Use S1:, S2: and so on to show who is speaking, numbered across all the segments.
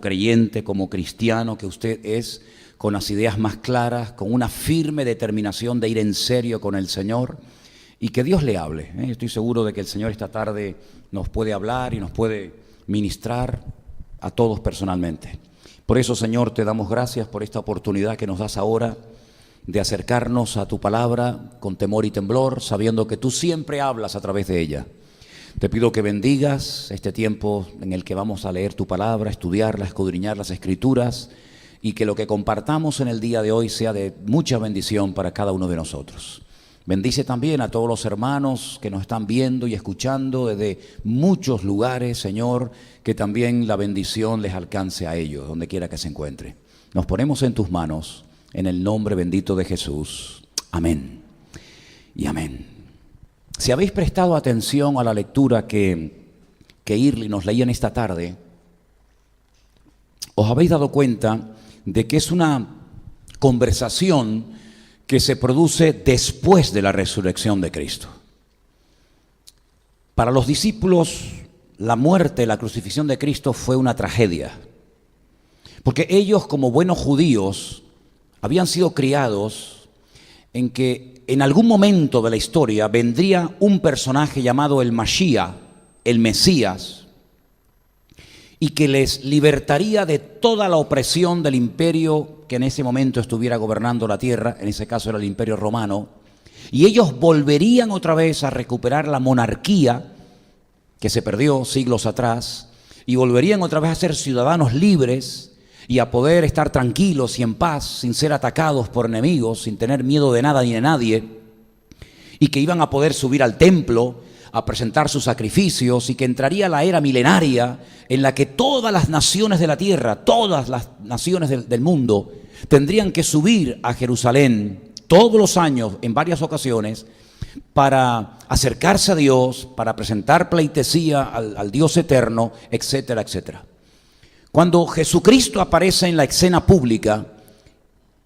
S1: creyente, como cristiano que usted es, con las ideas más claras, con una firme determinación de ir en serio con el Señor, y que Dios le hable. Estoy seguro de que el Señor esta tarde nos puede hablar y nos puede ministrar a todos personalmente. Por eso, Señor, te damos gracias por esta oportunidad que nos das ahora de acercarnos a tu palabra con temor y temblor, sabiendo que tú siempre hablas a través de ella. Te pido que bendigas este tiempo en el que vamos a leer tu palabra, estudiarla, escudriñar las Escrituras, y que lo que compartamos en el día de hoy sea de mucha bendición para cada uno de nosotros. Bendice también a todos los hermanos que nos están viendo y escuchando desde muchos lugares, Señor, que también la bendición les alcance a ellos, donde quiera que se encuentre. Nos ponemos en tus manos, en el nombre bendito de Jesús. Amén y amén. Si habéis prestado atención a la lectura que Irly nos leía en esta tarde, os habéis dado cuenta de que es una conversación que se produce después de la resurrección de Cristo. Para los discípulos, la muerte, la crucifixión de Cristo fue una tragedia, porque ellos, como buenos judíos, habían sido criados en que en algún momento de la historia vendría un personaje llamado el Mashiach, el Mesías, y que les libertaría de toda la opresión del imperio que en ese momento estuviera gobernando la tierra, en ese caso era el Imperio Romano, y ellos volverían otra vez a recuperar la monarquía que se perdió siglos atrás, y volverían otra vez a ser ciudadanos libres y a poder estar tranquilos y en paz, sin ser atacados por enemigos, sin tener miedo de nada ni de nadie, y que iban a poder subir al templo a presentar sus sacrificios, y que entraría la era milenaria en la que todas las naciones de la tierra, todas las naciones del mundo, tendrían que subir a Jerusalén todos los años, en varias ocasiones, para acercarse a Dios, para presentar pleitesía al Dios eterno, etcétera, etcétera. Cuando Jesucristo aparece en la escena pública,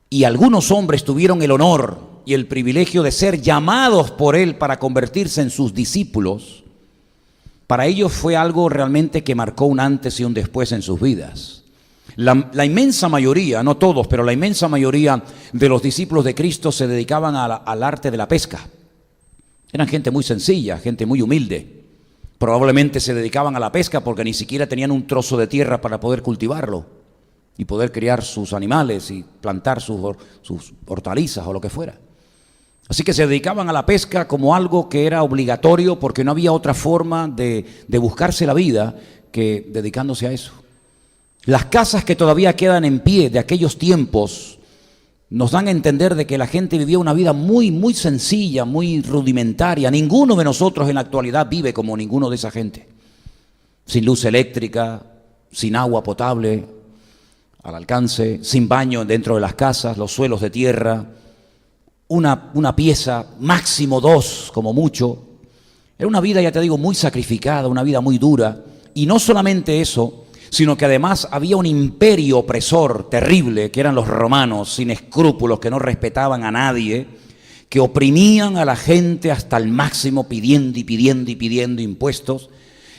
S1: y algunos hombres tuvieron el honor y el privilegio de ser llamados por Él para convertirse en sus discípulos, para ellos fue algo realmente que marcó un antes y un después en sus vidas. La inmensa mayoría, no todos, pero la inmensa mayoría de los discípulos de Cristo se dedicaban al arte de la pesca. Eran gente muy sencilla, gente muy humilde. Probablemente se dedicaban a la pesca porque ni siquiera tenían un trozo de tierra para poder cultivarlo y poder criar sus animales y plantar sus hortalizas o lo que fuera. Así que se dedicaban a la pesca como algo que era obligatorio, porque no había otra forma de buscarse la vida que dedicándose a eso. Las casas que todavía quedan en pie de aquellos tiempos nos dan a entender de que la gente vivía una vida muy, muy sencilla, muy rudimentaria. Ninguno de nosotros en la actualidad vive como ninguno de esa gente. Sin luz eléctrica, sin agua potable al alcance, sin baño dentro de las casas, los suelos de tierra, una pieza, máximo dos como mucho. Era una vida, ya te digo, muy sacrificada, una vida muy dura. Y no solamente eso, sino que además había un imperio opresor terrible, que eran los romanos, sin escrúpulos, que no respetaban a nadie, que oprimían a la gente hasta el máximo, pidiendo y pidiendo y pidiendo impuestos.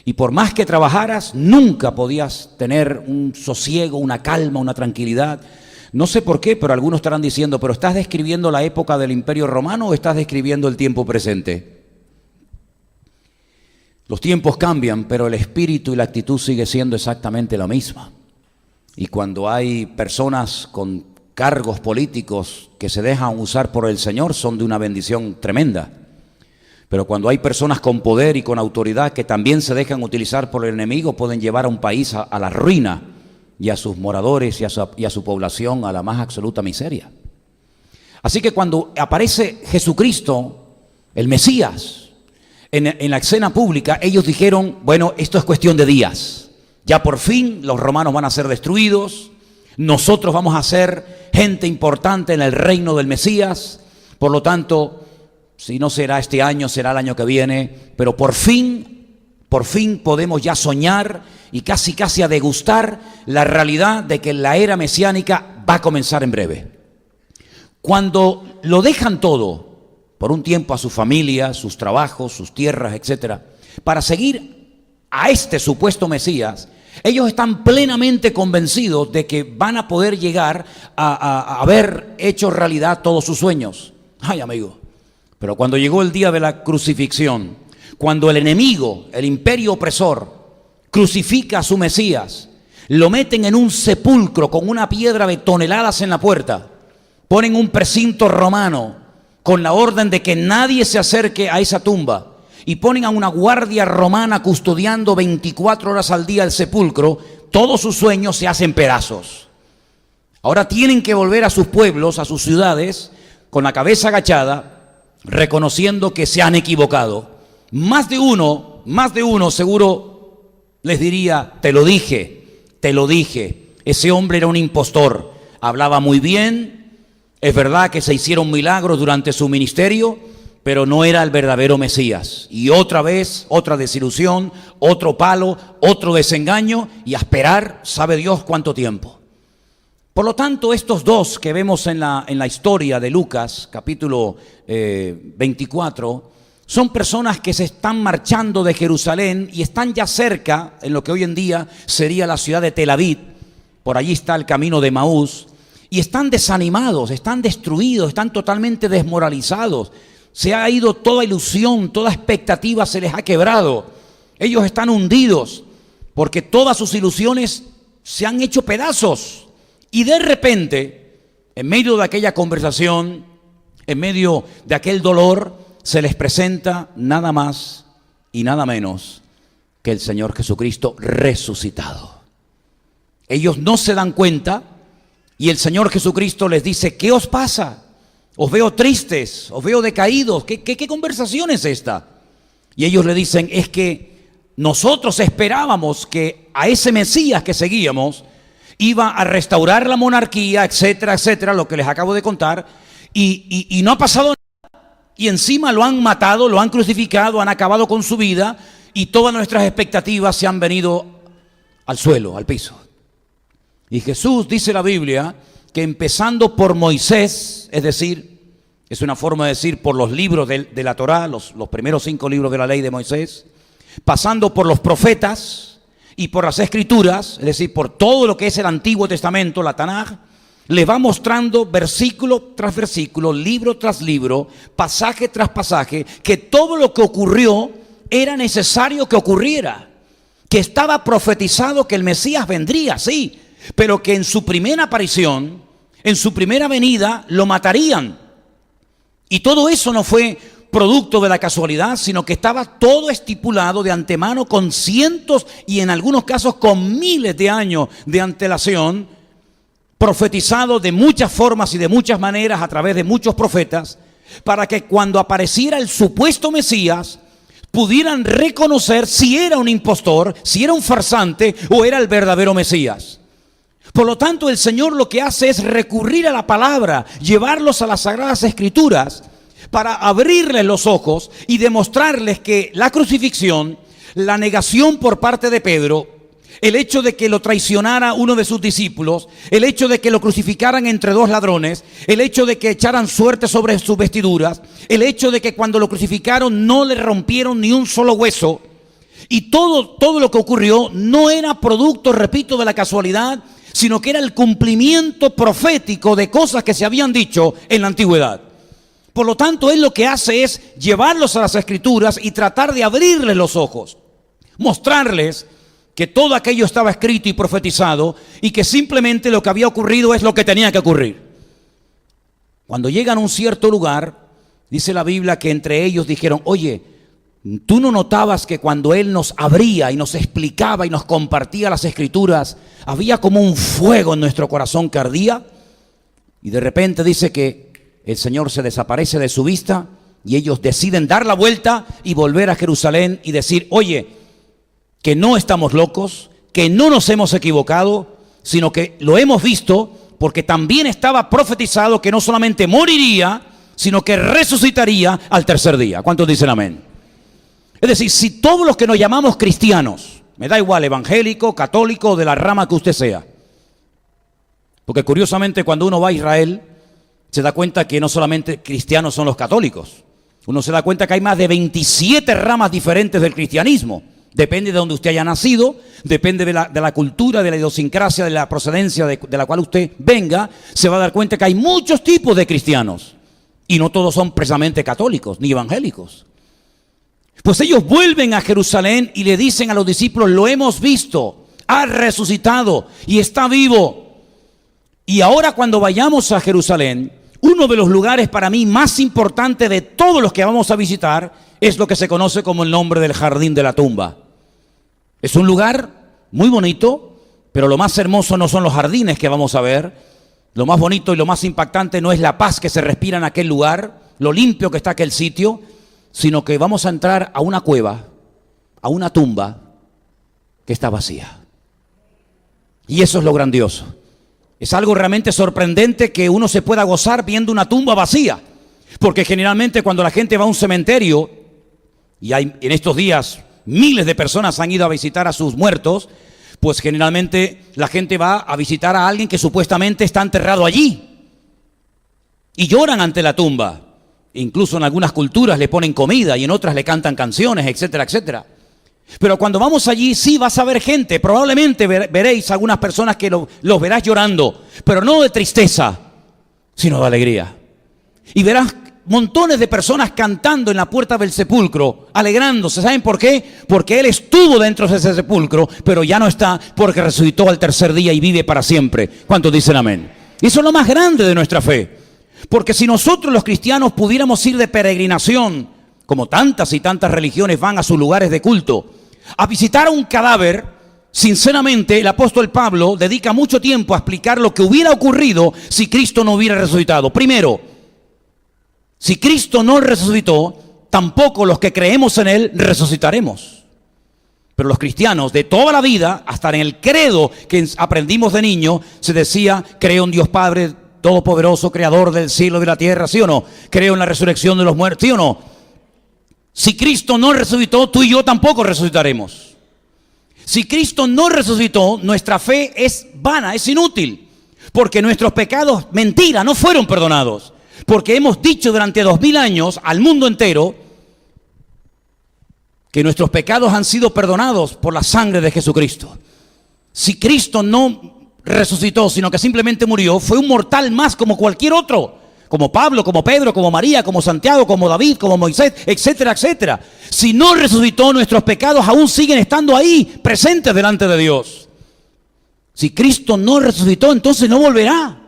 S1: Y por más que trabajaras, nunca podías tener un sosiego, una calma, una tranquilidad. No sé por qué, pero algunos estarán diciendo, ¿pero estás describiendo la época del Imperio Romano o estás describiendo el tiempo presente? Los tiempos cambian, pero el espíritu y la actitud sigue siendo exactamente la misma. Y cuando hay personas con cargos políticos que se dejan usar por el Señor, son de una bendición tremenda. Pero cuando hay personas con poder y con autoridad que también se dejan utilizar por el enemigo, pueden llevar a un país a la ruina, y a sus moradores y a su población a la más absoluta miseria. Así que cuando aparece Jesucristo, el Mesías, en la escena pública, ellos dijeron, bueno, esto es cuestión de días. Ya por fin los romanos van a ser destruidos, nosotros vamos a ser gente importante en el reino del Mesías, por lo tanto, si no será este año, será el año que viene, pero por fin podemos ya soñar y casi a degustar la realidad de que la era mesiánica va a comenzar en breve. Cuando lo dejan todo, por un tiempo a su familia, sus trabajos, sus tierras, etcétera, para seguir a este supuesto Mesías, Ellos están plenamente convencidos de que van a poder llegar a haber hecho realidad todos sus sueños. Ay, amigo, pero cuando llegó el día de la crucifixión, cuando el enemigo, el imperio opresor, crucifica a su Mesías, lo meten en un sepulcro con una piedra de toneladas en la puerta, ponen un precinto romano con la orden de que nadie se acerque a esa tumba, y ponen a una guardia romana custodiando 24 horas al día el sepulcro, todos sus sueños se hacen pedazos. Ahora tienen que volver a sus pueblos, a sus ciudades, con la cabeza agachada, reconociendo que se han equivocado. Más de uno seguro les diría, te lo dije, ese hombre era un impostor, hablaba muy bien, es verdad que se hicieron milagros durante su ministerio, pero no era el verdadero Mesías. Y otra vez, otra desilusión, otro palo, otro desengaño, y a esperar, sabe Dios cuánto tiempo. Por lo tanto, estos dos que vemos en la historia de Lucas, capítulo 24, son personas que se están marchando de Jerusalén y están ya cerca, en lo que hoy en día sería la ciudad de Tel Aviv. Por allí está el camino de Emaús, y están desanimados, están destruidos, están totalmente desmoralizados. Se ha ido toda ilusión, toda expectativa se les ha quebrado. Ellos están hundidos porque todas sus ilusiones se han hecho pedazos. Y de repente, en medio de aquella conversación, en medio de aquel dolor, se les presenta nada más y nada menos que el Señor Jesucristo resucitado. Ellos no se dan cuenta y el Señor Jesucristo les dice, ¿qué os pasa? Os veo tristes, os veo decaídos. ¿Qué conversación es esta? Y ellos le dicen, es que nosotros esperábamos que a ese Mesías que seguíamos iba a restaurar la monarquía, etcétera, etcétera, lo que les acabo de contar, y no ha pasado nada. Y encima lo han matado, lo han crucificado, han acabado con su vida, y todas nuestras expectativas se han venido al suelo, al piso. Y Jesús, dice la Biblia, que empezando por Moisés, es decir, es una forma de decir por los libros de la Torá, los primeros 5 libros de la ley de Moisés, pasando por los profetas y por las escrituras, es decir, por todo lo que es el Antiguo Testamento, la Tanaj, le va mostrando versículo tras versículo, libro tras libro, pasaje tras pasaje, que todo lo que ocurrió era necesario que ocurriera, que estaba profetizado que el Mesías vendría, sí, pero que en su primera aparición, en su primera venida, lo matarían. Y todo eso no fue producto de la casualidad, sino que estaba todo estipulado de antemano con cientos y en algunos casos con miles de años de antelación, profetizado de muchas formas y de muchas maneras a través de muchos profetas, para que cuando apareciera el supuesto Mesías, pudieran reconocer si era un impostor, si era un farsante o era el verdadero Mesías. Por lo tanto, el Señor lo que hace es recurrir a la palabra, llevarlos a las Sagradas Escrituras para abrirles los ojos y demostrarles que la crucifixión, la negación por parte de Pedro, el hecho de que lo traicionara uno de sus discípulos, el hecho de que lo crucificaran entre dos ladrones, el hecho de que echaran suerte sobre sus vestiduras, el hecho de que cuando lo crucificaron no le rompieron ni un solo hueso, y todo lo que ocurrió no era producto, repito, de la casualidad, sino que era el cumplimiento profético de cosas que se habían dicho en la antigüedad. Por lo tanto, Él lo que hace es llevarlos a las Escrituras y tratar de abrirles los ojos, mostrarles que todo aquello estaba escrito y profetizado y que simplemente lo que había ocurrido es lo que tenía que ocurrir. Cuando llegan a un cierto lugar, dice la Biblia que entre ellos dijeron, oye, ¿tú no notabas que cuando Él nos abría y nos explicaba y nos compartía las Escrituras, había como un fuego en nuestro corazón que ardía? Y de repente dice que el Señor se desaparece de su vista y ellos deciden dar la vuelta y volver a Jerusalén y decir, oye, que no estamos locos, que no nos hemos equivocado, sino que lo hemos visto porque también estaba profetizado que no solamente moriría, sino que resucitaría al tercer día. ¿Cuántos dicen amén? Es decir, si todos los que nos llamamos cristianos, me da igual, evangélico, católico o de la rama que usted sea, porque curiosamente cuando uno va a Israel, se da cuenta que no solamente cristianos son los católicos, uno se da cuenta que hay más de 27 ramas diferentes del cristianismo, Depende de donde usted haya nacido, depende de la cultura, de la idiosincrasia, de la procedencia de la cual usted venga, se va a dar cuenta que hay muchos tipos de cristianos. Y no todos son precisamente católicos ni evangélicos. Pues ellos vuelven a Jerusalén y le dicen a los discípulos: lo hemos visto, ha resucitado y está vivo. Y ahora cuando vayamos a Jerusalén, uno de los lugares para mí más importantes de todos los que vamos a visitar es lo que se conoce como el nombre del Jardín de la Tumba. Es un lugar muy bonito, pero lo más hermoso no son los jardines que vamos a ver. Lo más bonito y lo más impactante no es la paz que se respira en aquel lugar, lo limpio que está aquel sitio, sino que vamos a entrar a una cueva, a una tumba que está vacía. Y eso es lo grandioso. Es algo realmente sorprendente que uno se pueda gozar viendo una tumba vacía. Porque generalmente cuando la gente va a un cementerio, y hay en estos días miles de personas han ido a visitar a sus muertos, pues generalmente la gente va a visitar a alguien que supuestamente está enterrado allí. Y lloran ante la tumba. Incluso en algunas culturas le ponen comida y en otras le cantan canciones, etcétera, etcétera. Pero cuando vamos allí sí vas a ver gente, probablemente veréis algunas personas que los verás llorando, pero no de tristeza, sino de alegría. Y verás montones de personas cantando en la puerta del sepulcro, alegrándose. ¿Saben por qué? Porque Él estuvo dentro de ese sepulcro, pero ya no está, porque resucitó al tercer día y vive para siempre. ¿Cuántos dicen amén? Y eso es lo más grande de nuestra fe. Porque si nosotros los cristianos pudiéramos ir de peregrinación, como tantas y tantas religiones van a sus lugares de culto, a visitar a un cadáver, sinceramente el apóstol Pablo dedica mucho tiempo a explicar lo que hubiera ocurrido si Cristo no hubiera resucitado. Primero, si Cristo no resucitó, tampoco los que creemos en Él resucitaremos. Pero los cristianos de toda la vida, hasta en el credo que aprendimos de niño, se decía: creo en Dios Padre Todopoderoso, Creador del cielo y de la tierra, ¿sí o no? Creo en la resurrección de los muertos, ¿sí o no? Si Cristo no resucitó, tú y yo tampoco resucitaremos. Si Cristo no resucitó, nuestra fe es vana, es inútil. Porque nuestros pecados, mentira, no fueron perdonados. Porque hemos dicho durante 2000 años al mundo entero que nuestros pecados han sido perdonados por la sangre de Jesucristo. Si Cristo no resucitó, sino que simplemente murió, fue un mortal más como cualquier otro, como Pablo, como Pedro, como María, como Santiago, como David, como Moisés, etcétera, etcétera. Si no resucitó, nuestros pecados aún siguen estando ahí, presentes delante de Dios. Si Cristo no resucitó, entonces no volverá.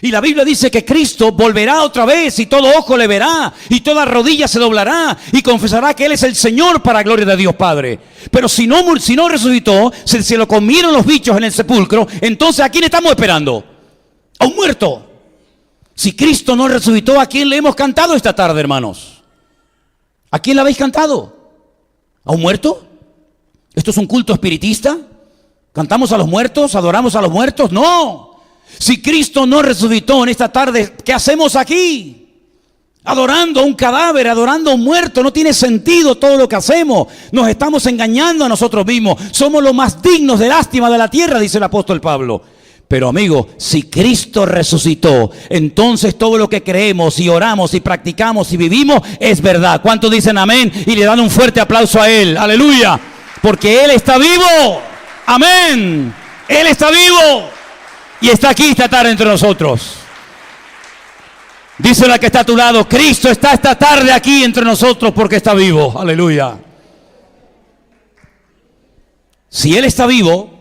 S1: Y la Biblia dice que Cristo volverá otra vez y todo ojo le verá y toda rodilla se doblará y confesará que Él es el Señor para gloria de Dios Padre. Pero si no resucitó, se lo comieron los bichos en el sepulcro, entonces ¿a quién estamos esperando? A un muerto. Si Cristo no resucitó, ¿a quién le hemos cantado esta tarde, hermanos? ¿A quién le habéis cantado? ¿A un muerto? ¿Esto es un culto espiritista? ¿Cantamos a los muertos? ¿Adoramos a los muertos? ¡No! Si Cristo no resucitó en esta tarde, ¿qué hacemos aquí? Adorando a un cadáver, adorando a un muerto. No tiene sentido todo lo que hacemos. Nos estamos engañando a nosotros mismos. Somos los más dignos de lástima de la tierra, dice el apóstol Pablo. Pero amigo, si Cristo resucitó, entonces todo lo que creemos y oramos y practicamos y vivimos es verdad. ¿Cuántos dicen amén? Y le dan un fuerte aplauso a Él. ¡Aleluya! Porque Él está vivo. ¡Amén! Él está vivo. Y está aquí esta tarde entre nosotros. Dice la que está a tu lado: Cristo está esta tarde aquí entre nosotros porque está vivo. Aleluya. Si Él está vivo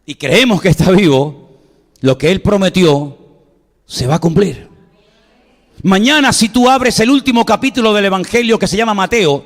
S1: y creemos que está vivo, lo que Él prometió se va a cumplir. Mañana, si tú abres el último capítulo del Evangelio que se llama Mateo,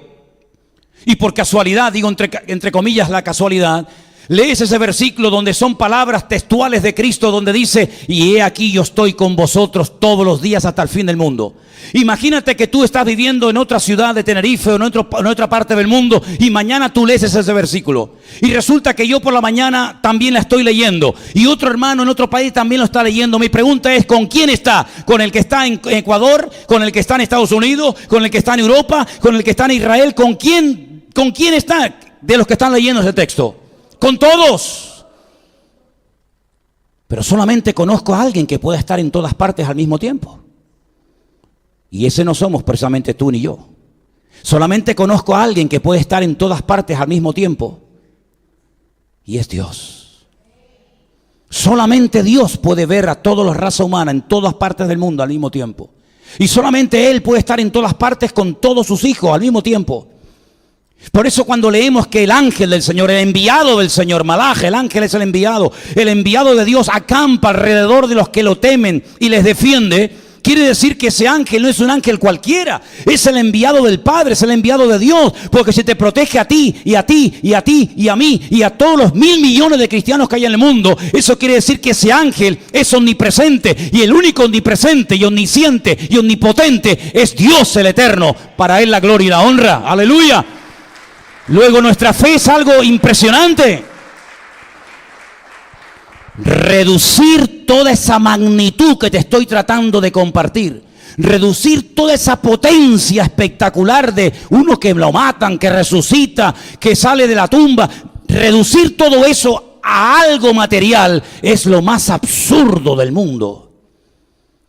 S1: y por casualidad, digo entre comillas la casualidad, lees ese versículo donde son palabras textuales de Cristo, donde dice: y he aquí yo estoy con vosotros todos los días hasta el fin del mundo. Imagínate que tú estás viviendo en otra ciudad de Tenerife o en otra parte del mundo y mañana tú lees ese versículo. Y resulta que yo por la mañana también la estoy leyendo y otro hermano en otro país también lo está leyendo. Mi pregunta es: ¿con quién está? ¿Con el que está en Ecuador? ¿Con el que está en Estados Unidos? ¿Con el que está en Europa? ¿Con el que está en Israel? ¿Con quién está de los que están leyendo ese texto? Con todos. Pero solamente conozco a alguien que pueda estar en todas partes al mismo tiempo. Y ese no somos precisamente tú ni yo. Solamente conozco a alguien que puede estar en todas partes al mismo tiempo. Y es Dios. Solamente Dios puede ver a toda la raza humana en todas partes del mundo al mismo tiempo. Y solamente Él puede estar en todas partes con todos sus hijos al mismo tiempo. Por eso cuando leemos que el ángel del Señor, el enviado del Señor, Malaj, el ángel es el enviado de Dios, acampa alrededor de los que lo temen y les defiende, quiere decir que ese ángel no es un ángel cualquiera, es el enviado del Padre, es el enviado de Dios, porque se te protege a ti, y a ti, y a ti, y a mí, y a todos los 1.000 millones de cristianos que hay en el mundo. Eso quiere decir que ese ángel es omnipresente, y el único omnipresente, y omnisciente, y omnipotente es Dios el Eterno. Para Él la gloria y la honra. ¡Aleluya! Luego nuestra fe es algo impresionante. Reducir toda esa magnitud que te estoy tratando de compartir, reducir toda esa potencia espectacular de uno que lo matan, que resucita, que sale de la tumba, reducir todo eso a algo material es lo más absurdo del mundo.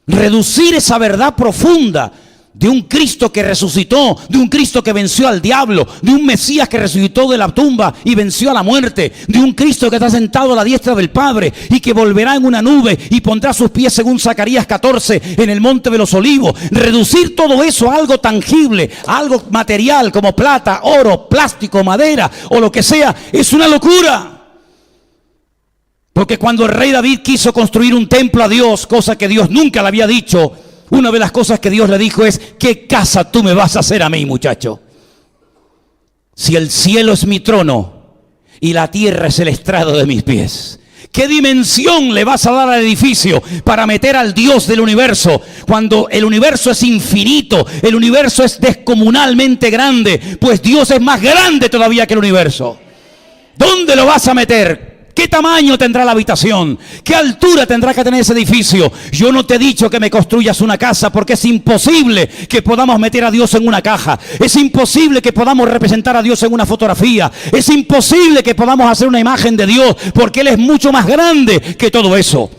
S1: Reducir esa verdad profunda de un Cristo que resucitó, de un Cristo que venció al diablo, de un Mesías que resucitó de la tumba y venció a la muerte, de un Cristo que está sentado a la diestra del Padre y que volverá en una nube y pondrá sus pies, según Zacarías 14, en el monte de los olivos. Reducir todo eso a algo tangible, a algo material como plata, oro, plástico, madera o lo que sea, es una locura. Porque cuando el rey David quiso construir un templo a Dios, cosa que Dios nunca le había dicho, una de las cosas que Dios le dijo es: ¿qué casa tú me vas a hacer a mí, muchacho? Si el cielo es mi trono y la tierra es el estrado de mis pies, ¿qué dimensión le vas a dar al edificio para meter al Dios del universo? Cuando el universo es infinito, el universo es descomunalmente grande, pues Dios es más grande todavía que el universo. ¿Dónde lo vas a meter? ¿Qué tamaño tendrá la habitación? ¿Qué altura tendrá que tener ese edificio? Yo no te he dicho que me construyas una casa, porque es imposible que podamos meter a Dios en una caja. Es imposible que podamos representar a Dios en una fotografía. Es imposible que podamos hacer una imagen de Dios, porque Él es mucho más grande que todo eso.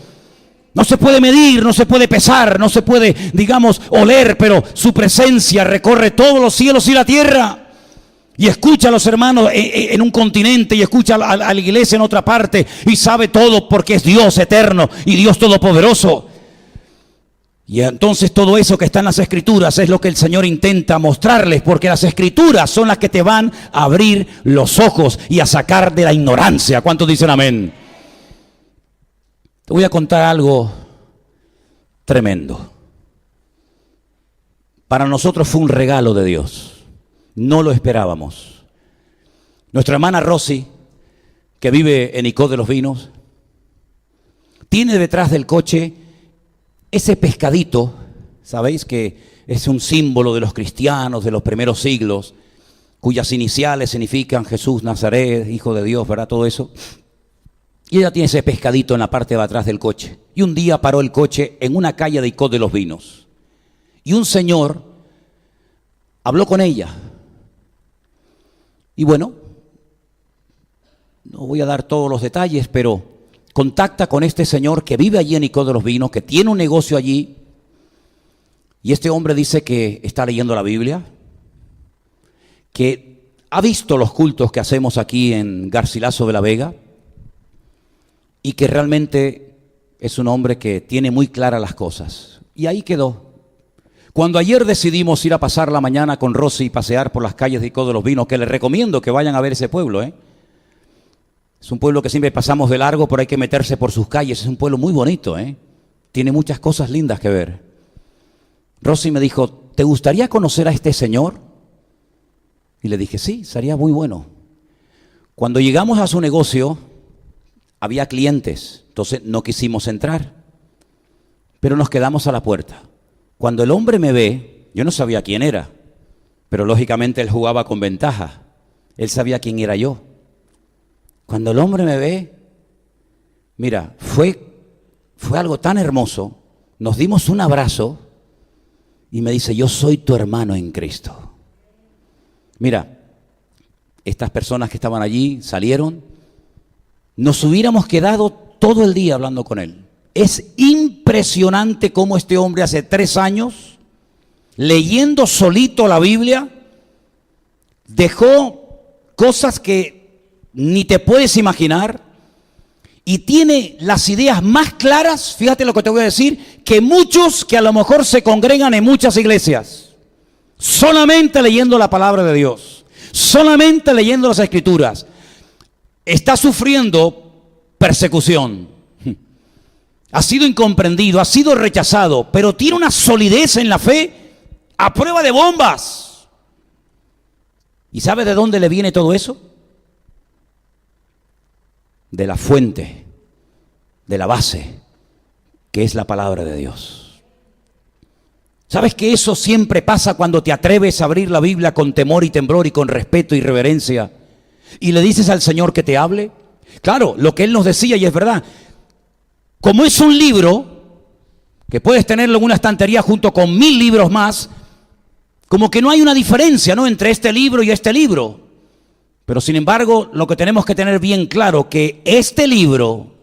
S1: No se puede medir, no se puede pesar, no se puede, digamos, oler, pero su presencia recorre todos los cielos y la tierra. Y escucha a los hermanos en un continente y escucha a la iglesia en otra parte y sabe todo, porque es Dios eterno y Dios todopoderoso. Y entonces todo eso que está en las Escrituras es lo que el Señor intenta mostrarles, porque las Escrituras son las que te van a abrir los ojos y a sacar de la ignorancia. ¿Cuántos dicen amén? Te voy a contar algo tremendo. Para nosotros fue un regalo de Dios. No lo esperábamos. Nuestra hermana Rosy, que vive en Icod de los Vinos, tiene detrás del coche ese pescadito, ¿sabéis? Que es un símbolo de los cristianos de los primeros siglos, cuyas iniciales significan Jesús Nazaret, Hijo de Dios, ¿verdad? Todo eso. Y ella tiene ese pescadito en la parte de atrás del coche. Y un día paró el coche en una calle de Icod de los Vinos. Y un señor habló con ella. Y bueno, no voy a dar todos los detalles, pero contacta con este señor que vive allí en Icod de los Vinos, que tiene un negocio allí. Y este hombre dice que está leyendo la Biblia, que ha visto los cultos que hacemos aquí en Garcilaso de la Vega y que realmente es un hombre que tiene muy claras las cosas. Y ahí quedó. Cuando ayer decidimos ir a pasar la mañana con Rosy y pasear por las calles de Icod de los Vinos, que les recomiendo que vayan a ver ese pueblo, Es un pueblo que siempre pasamos de largo, pero hay que meterse por sus calles. Es un pueblo muy bonito, Tiene muchas cosas lindas que ver. Rosy me dijo: ¿te gustaría conocer a este señor? Y le dije: sí, sería muy bueno. Cuando llegamos a su negocio, había clientes, entonces no quisimos entrar, pero nos quedamos a la puerta. Cuando el hombre me ve, yo no sabía quién era, pero lógicamente él jugaba con ventaja. Él sabía quién era yo. Cuando el hombre me ve, mira, fue algo tan hermoso. Nos dimos un abrazo y me dice: yo soy tu hermano en Cristo. Mira, estas personas que estaban allí salieron. Nos hubiéramos quedado todo el día hablando con él. Es impresionante cómo este hombre hace 3 años, leyendo solito la Biblia, dejó cosas que ni te puedes imaginar y tiene las ideas más claras, fíjate lo que te voy a decir, que muchos que a lo mejor se congregan en muchas iglesias, solamente leyendo la palabra de Dios, solamente leyendo las Escrituras. Está sufriendo persecución, ha sido incomprendido, ha sido rechazado, pero tiene una solidez en la fe a prueba de bombas. ¿Y sabe de dónde le viene todo eso? De la fuente, de la base, que es la palabra de Dios. ¿Sabes que eso siempre pasa cuando te atreves a abrir la Biblia con temor y temblor y con respeto y reverencia y le dices al Señor que te hable? Claro, lo que Él nos decía, y es verdad, como es un libro que puedes tenerlo en una estantería junto con 1000 libros más, como que no hay una diferencia, ¿no?, entre este libro y este libro. Pero sin embargo, lo que tenemos que tener bien claro, que este libro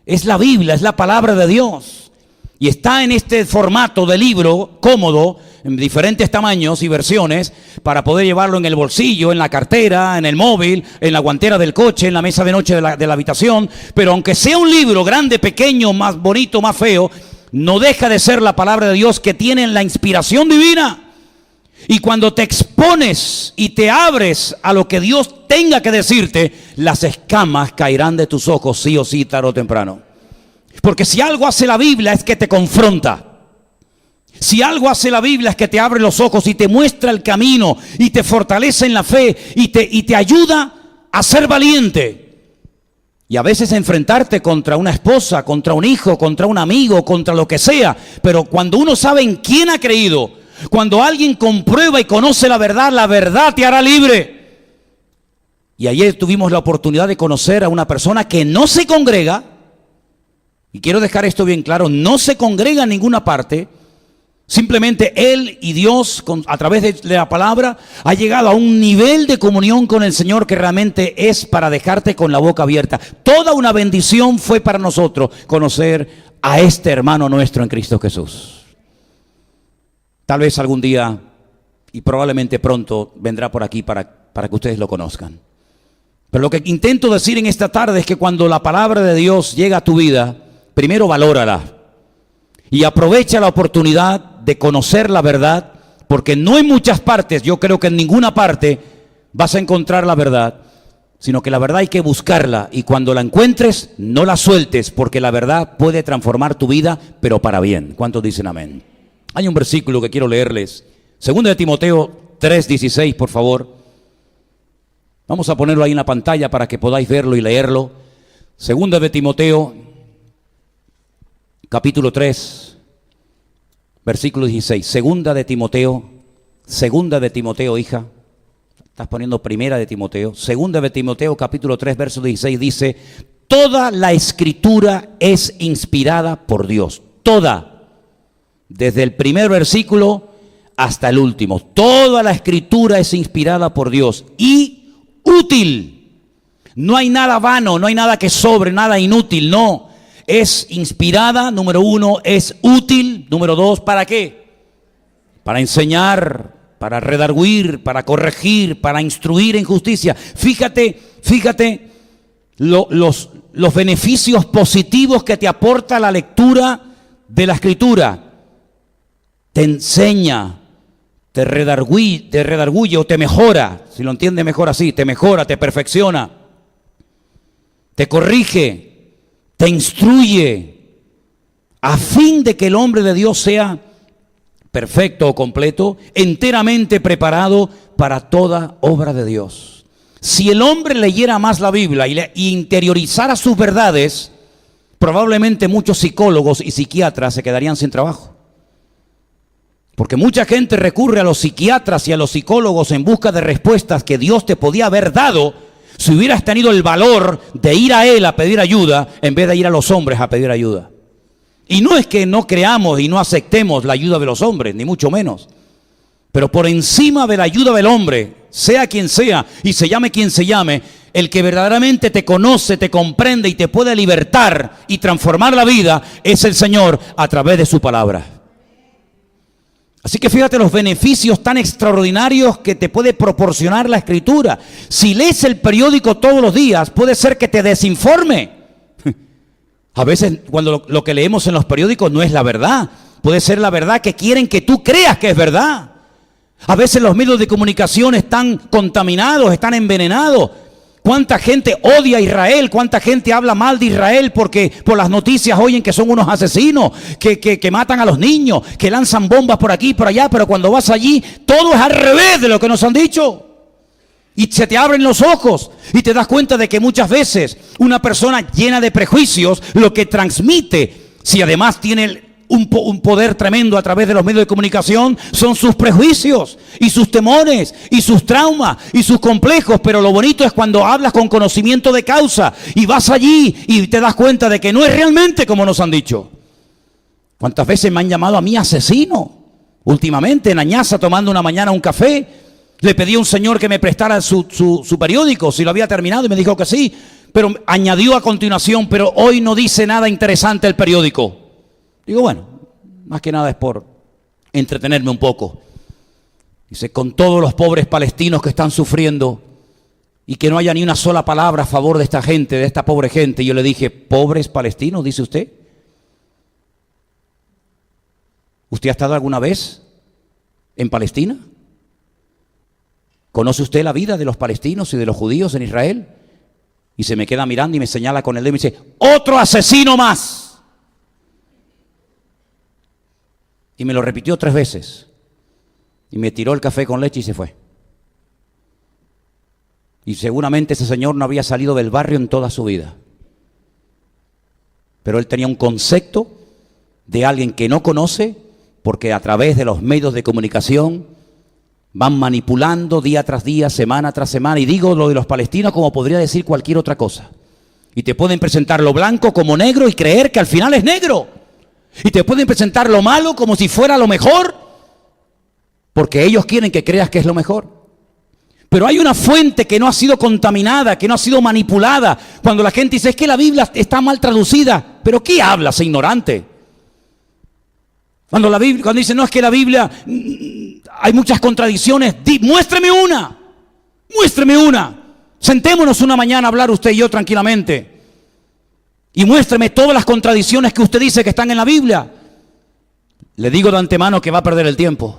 S1: es la Biblia, es la palabra de Dios. Y está en este formato de libro cómodo, en diferentes tamaños y versiones, para poder llevarlo en el bolsillo, en la cartera, en el móvil, en la guantera del coche, en la mesa de noche de la habitación. Pero aunque sea un libro grande, pequeño, más bonito, más feo, no deja de ser la palabra de Dios, que tiene la inspiración divina. Y cuando te expones y te abres a lo que Dios tenga que decirte, las escamas caerán de tus ojos sí o sí, tarde o temprano. Porque si algo hace la Biblia es que te confronta. Si algo hace la Biblia es que te abre los ojos y te muestra el camino y te fortalece en la fe y te ayuda a ser valiente. Y a veces enfrentarte contra una esposa, contra un hijo, contra un amigo, contra lo que sea. Pero cuando uno sabe en quién ha creído, cuando alguien comprueba y conoce la verdad te hará libre. Y ayer tuvimos la oportunidad de conocer a una persona que no se congrega, y quiero dejar esto bien claro, no se congrega en ninguna parte, simplemente él y Dios, a través de la palabra, ha llegado a un nivel de comunión con el Señor que realmente es para dejarte con la boca abierta. Toda una bendición fue para nosotros conocer a este hermano nuestro en Cristo Jesús. Tal vez algún día, y probablemente pronto, vendrá por aquí para que ustedes lo conozcan. Pero lo que intento decir en esta tarde es que cuando la palabra de Dios llega a tu vida, primero valórala y aprovecha la oportunidad de conocer la verdad, porque no en muchas partes, yo creo que en ninguna parte vas a encontrar la verdad, sino que la verdad hay que buscarla, y cuando la encuentres, no la sueltes, porque la verdad puede transformar tu vida, pero para bien. ¿Cuántos dicen amén? Hay un versículo que quiero leerles, 2 de Timoteo 3:16, por favor. Vamos a ponerlo ahí en la pantalla para que podáis verlo y leerlo. 2 de Timoteo, capítulo 3, versículo 16. 2 de Timoteo, hija. Estás poniendo 1 de Timoteo. 2 de Timoteo, capítulo 3, verso 16, dice: toda la escritura es inspirada por Dios. Toda. Desde el primer versículo hasta el último. Toda la escritura es inspirada por Dios y útil. No hay nada vano, no hay nada que sobre, nada inútil, no. Es inspirada, número 1, es útil, número 2, ¿para qué? Para enseñar, para redarguir, para corregir, para instruir en justicia. Fíjate los beneficios positivos que te aporta la lectura de la Escritura. Te enseña, te redarguye o te mejora, si lo entiendes mejor así, te mejora, te perfecciona, te corrige, te instruye, a fin de que el hombre de Dios sea perfecto o completo, enteramente preparado para toda obra de Dios. Si el hombre leyera más la Biblia y interiorizara sus verdades, probablemente muchos psicólogos y psiquiatras se quedarían sin trabajo. Porque mucha gente recurre a los psiquiatras y a los psicólogos en busca de respuestas que Dios te podía haber dado si hubieras tenido el valor de ir a Él a pedir ayuda en vez de ir a los hombres a pedir ayuda. Y no es que no creamos y no aceptemos la ayuda de los hombres, ni mucho menos. Pero por encima de la ayuda del hombre, sea quien sea y se llame quien se llame, el que verdaderamente te conoce, te comprende y te puede libertar y transformar la vida es el Señor a través de su palabra. Así que fíjate los beneficios tan extraordinarios que te puede proporcionar la Escritura. Si lees el periódico todos los días, puede ser que te desinforme. A veces cuando lo que leemos en los periódicos no es la verdad. Puede ser la verdad que quieren que tú creas que es verdad. A veces los medios de comunicación están contaminados, están envenenados. ¿Cuánta gente odia a Israel? ¿Cuánta gente habla mal de Israel porque por las noticias oyen que son unos asesinos, que matan a los niños, que lanzan bombas por aquí y por allá? Pero cuando vas allí, todo es al revés de lo que nos han dicho. Y se te abren los ojos y te das cuenta de que muchas veces una persona llena de prejuicios lo que transmite, si además tiene un poder tremendo a través de los medios de comunicación, son sus prejuicios y sus temores y sus traumas y sus complejos. Pero lo bonito es cuando hablas con conocimiento de causa y vas allí y te das cuenta de que no es realmente como nos han dicho. ¿Cuántas veces me han llamado a mí asesino? Últimamente en Añaza, tomando una mañana un café, le pedí a un señor que me prestara su periódico, si lo había terminado, y me dijo que sí, pero añadió a continuación: pero hoy no dice nada interesante el periódico. Digo, bueno, más que nada es por entretenerme un poco. Dice, con todos los pobres palestinos que están sufriendo y que no haya ni una sola palabra a favor de esta gente, de esta pobre gente. Y yo le dije, ¿pobres palestinos, dice usted? ¿Usted ha estado alguna vez en Palestina? ¿Conoce usted la vida de los palestinos y de los judíos en Israel? Y se me queda mirando y me señala con el dedo y me dice, ¡otro asesino más! Y me lo repitió 3 veces. Y me tiró el café con leche y se fue. Y seguramente ese señor no había salido del barrio en toda su vida. Pero él tenía un concepto de alguien que no conoce, porque a través de los medios de comunicación van manipulando día tras día, semana tras semana. Y digo lo de los palestinos como podría decir cualquier otra cosa. Y te pueden presentar lo blanco como negro y creer que al final es negro. Y te pueden presentar lo malo como si fuera lo mejor, porque ellos quieren que creas que es lo mejor. Pero hay una fuente que no ha sido contaminada, que no ha sido manipulada. Cuando la gente dice, es que la Biblia está mal traducida. ¿Pero qué hablas, ignorante? Cuando dice, no, es que la Biblia hay muchas contradicciones, muéstreme una. Muéstreme una. Sentémonos una mañana a hablar usted y yo tranquilamente. Y muéstreme todas las contradicciones que usted dice que están en la Biblia. Le digo de antemano que va a perder el tiempo.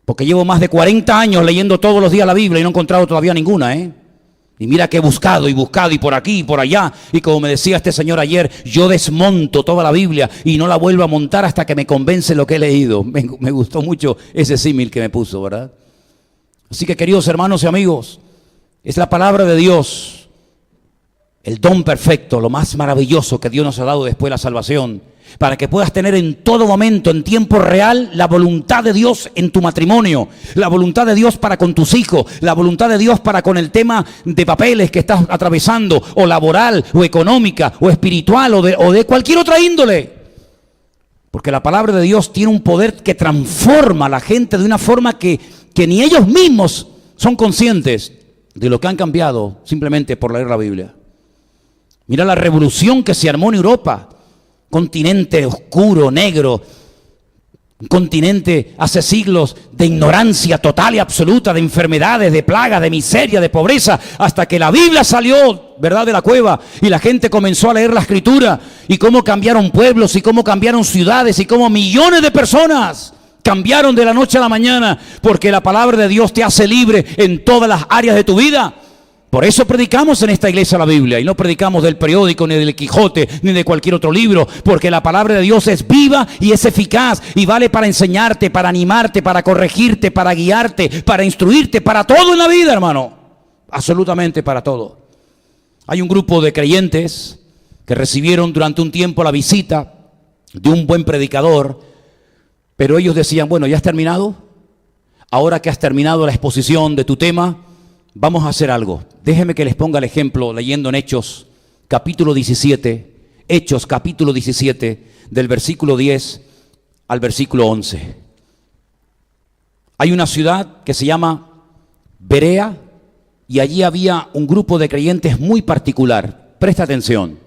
S1: Porque llevo más de 40 años leyendo todos los días la Biblia y no he encontrado todavía ninguna, Y mira que he buscado y por aquí y por allá. Y como me decía este señor ayer, yo desmonto toda la Biblia y no la vuelvo a montar hasta que me convence lo que he leído. Me gustó mucho ese símil que me puso, ¿verdad? Así que, queridos hermanos y amigos, es la palabra de Dios. El don perfecto, lo más maravilloso que Dios nos ha dado después de la salvación, para que puedas tener en todo momento, en tiempo real, la voluntad de Dios en tu matrimonio, la voluntad de Dios para con tus hijos, la voluntad de Dios para con el tema de papeles que estás atravesando, o laboral, o económica, o espiritual, o de cualquier otra índole. Porque la palabra de Dios tiene un poder que transforma a la gente de una forma que ni ellos mismos son conscientes de lo que han cambiado simplemente por leer la Biblia. Mira la revolución que se armó en Europa, continente oscuro, negro, un continente hace siglos de ignorancia total y absoluta, de enfermedades, de plagas, de miseria, de pobreza, hasta que la Biblia salió, ¿verdad?, de la cueva y la gente comenzó a leer la Escritura, y cómo cambiaron pueblos y cómo cambiaron ciudades y cómo millones de personas cambiaron de la noche a la mañana, porque la palabra de Dios te hace libre en todas las áreas de tu vida. Por eso predicamos en esta iglesia la Biblia y no predicamos del periódico, ni del Quijote, ni de cualquier otro libro, porque la palabra de Dios es viva y es eficaz y vale para enseñarte, para animarte, para corregirte, para guiarte, para instruirte, para todo en la vida, hermano. Absolutamente para todo. Hay un grupo de creyentes que recibieron durante un tiempo la visita de un buen predicador, pero ellos decían, bueno, ¿ya has terminado? Ahora que has terminado la exposición de tu tema, vamos a hacer algo. Déjenme que les ponga el ejemplo leyendo en Hechos capítulo 17, Hechos capítulo 17, del versículo 10 al versículo 11. Hay una ciudad que se llama Berea y allí había un grupo de creyentes muy particular. Presta atención.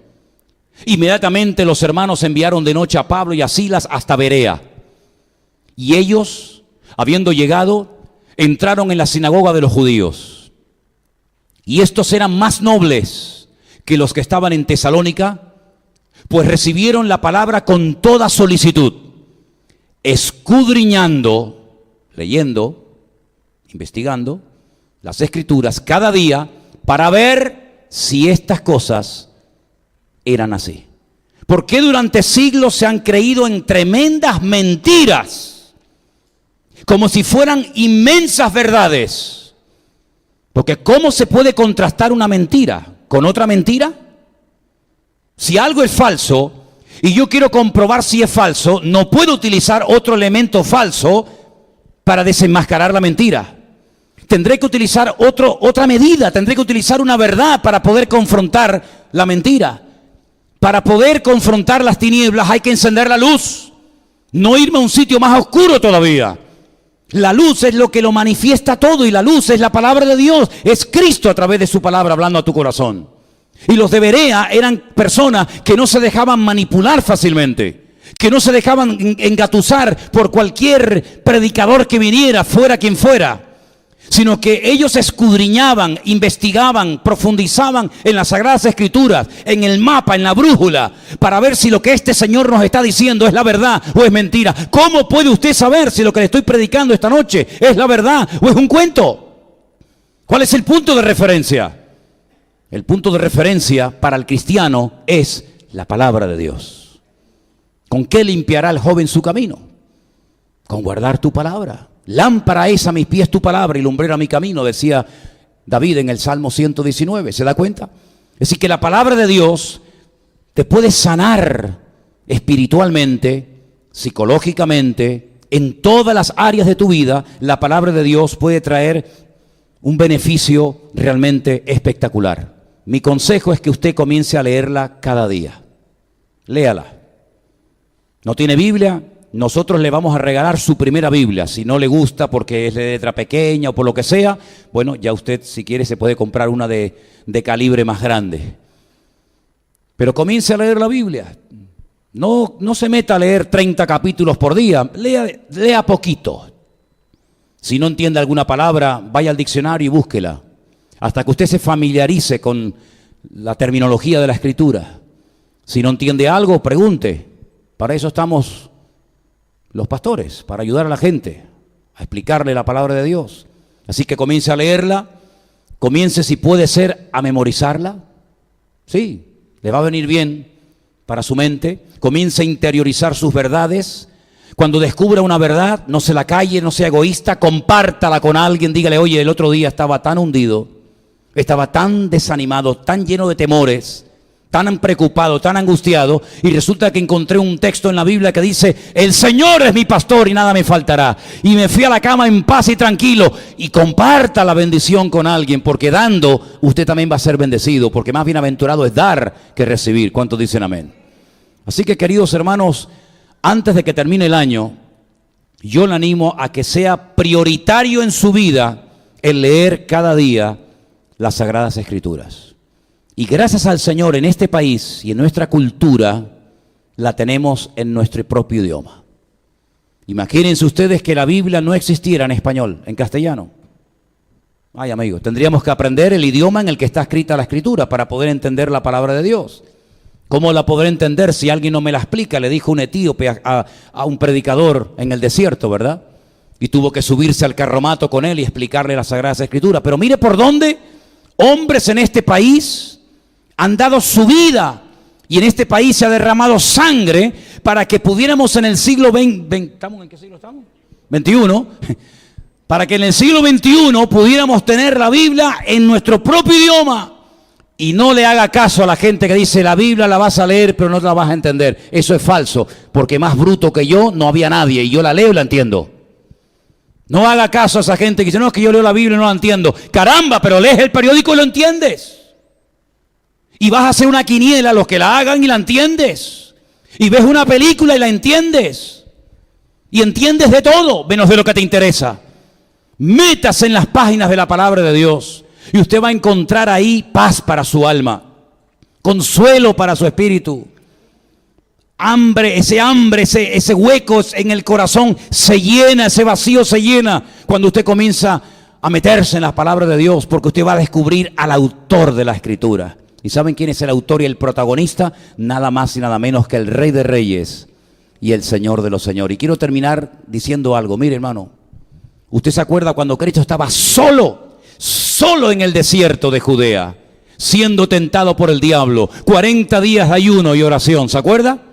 S1: Inmediatamente los hermanos enviaron de noche a Pablo y a Silas hasta Berea. Y ellos habiendo llegado, entraron en la sinagoga de los judíos. Y estos eran más nobles que los que estaban en Tesalónica, pues recibieron la palabra con toda solicitud, escudriñando, leyendo, investigando las Escrituras cada día para ver si estas cosas eran así. ¿Por qué durante siglos se han creído en tremendas mentiras? Como si fueran inmensas verdades. Porque ¿cómo se puede contrastar una mentira con otra mentira? Si algo es falso y yo quiero comprobar si es falso, no puedo utilizar otro elemento falso para desenmascarar la mentira. Tendré que utilizar otra medida, tendré que utilizar una verdad para poder confrontar la mentira. Para poder confrontar las tinieblas hay que encender la luz, no irme a un sitio más oscuro todavía. La luz es lo que lo manifiesta todo y la luz es la palabra de Dios, es Cristo a través de su palabra hablando a tu corazón. Y los de Berea eran personas que no se dejaban manipular fácilmente, que no se dejaban engatusar por cualquier predicador que viniera, fuera quien fuera, sino que ellos escudriñaban, investigaban, profundizaban en las Sagradas Escrituras, en el mapa, en la brújula, para ver si lo que este Señor nos está diciendo es la verdad o es mentira. ¿Cómo puede usted saber si lo que le estoy predicando esta noche es la verdad o es un cuento? ¿Cuál es el punto de referencia? El punto de referencia para el cristiano es la palabra de Dios. ¿Con qué limpiará el joven su camino? Con guardar tu palabra. Lámpara es a mis pies tu palabra y lumbrera mi camino, decía David en el Salmo 119. ¿Se da cuenta? Es decir, que la palabra de Dios te puede sanar espiritualmente, psicológicamente, en todas las áreas de tu vida. La palabra de Dios puede traer un beneficio realmente espectacular. Mi consejo es que usted comience a leerla cada día. Léala. ¿No tiene Biblia? Nosotros le vamos a regalar su primera Biblia. Si no le gusta porque es de letra pequeña o por lo que sea, bueno, ya usted si quiere se puede comprar una de calibre más grande. Pero comience a leer la Biblia. No se meta a leer 30 capítulos por día. Lea poquito. Si no entiende alguna palabra, vaya al diccionario y búsquela. Hasta que usted se familiarice con la terminología de la Escritura. Si no entiende algo, pregunte. Para eso estamos los pastores, para ayudar a la gente a explicarle la palabra de Dios. Así que comience a leerla, comience si puede ser a memorizarla. Sí, le va a venir bien para su mente. Comience a interiorizar sus verdades. Cuando descubra una verdad, no se la calle, no sea egoísta, compártala con alguien, dígale, oye, el otro día estaba tan hundido, estaba tan desanimado, tan lleno de temores, tan preocupado, tan angustiado, y resulta que encontré un texto en la Biblia que dice, el Señor es mi pastor y nada me faltará. Y me fui a la cama en paz y tranquilo. Y comparta la bendición con alguien, porque dando usted también va a ser bendecido, porque más bienaventurado es dar que recibir. ¿Cuántos dicen amén? Así que, queridos hermanos, antes de que termine el año, yo le animo a que sea prioritario en su vida el leer cada día las Sagradas Escrituras. Y gracias al Señor, en este país y en nuestra cultura, la tenemos en nuestro propio idioma. Imagínense ustedes que la Biblia no existiera en español, en castellano. Ay, amigos, tendríamos que aprender el idioma en el que está escrita la Escritura para poder entender la palabra de Dios. ¿Cómo la podré entender si alguien no me la explica? Le dijo un etíope a un predicador en el desierto, ¿verdad? Y tuvo que subirse al carromato con él y explicarle las Sagradas Escrituras. Pero mire por dónde hombres en este país han dado su vida y en este país se ha derramado sangre para que pudiéramos en el siglo XX, ¿estamos en qué siglo estamos? 21, para que en el siglo XXI pudiéramos tener la Biblia en nuestro propio idioma. Y no le haga caso a la gente que dice la Biblia la vas a leer pero no la vas a entender. Eso es falso, porque más bruto que yo no había nadie y yo la leo y la entiendo. No haga caso a esa gente que dice, no, es que yo leo la Biblia y no la entiendo. Caramba, pero lees el periódico y lo entiendes. Y vas a hacer una quiniela, los que la hagan y la entiendes. Y ves una película y la entiendes. Y entiendes de todo, menos de lo que te interesa. Métase en las páginas de la palabra de Dios. Y usted va a encontrar ahí paz para su alma. Consuelo para su espíritu. hambre, ese hueco en el corazón se llena, ese vacío se llena cuando usted comienza a meterse en las palabras de Dios, porque usted va a descubrir al autor de la Escritura. ¿Y saben quién es el autor y el protagonista? Nada más y nada menos que el Rey de Reyes y el Señor de los Señores. Y quiero terminar diciendo algo. Mire, hermano, usted se acuerda cuando Cristo estaba solo en el desierto de Judea, siendo tentado por el diablo, 40 días de ayuno y oración, ¿se acuerda?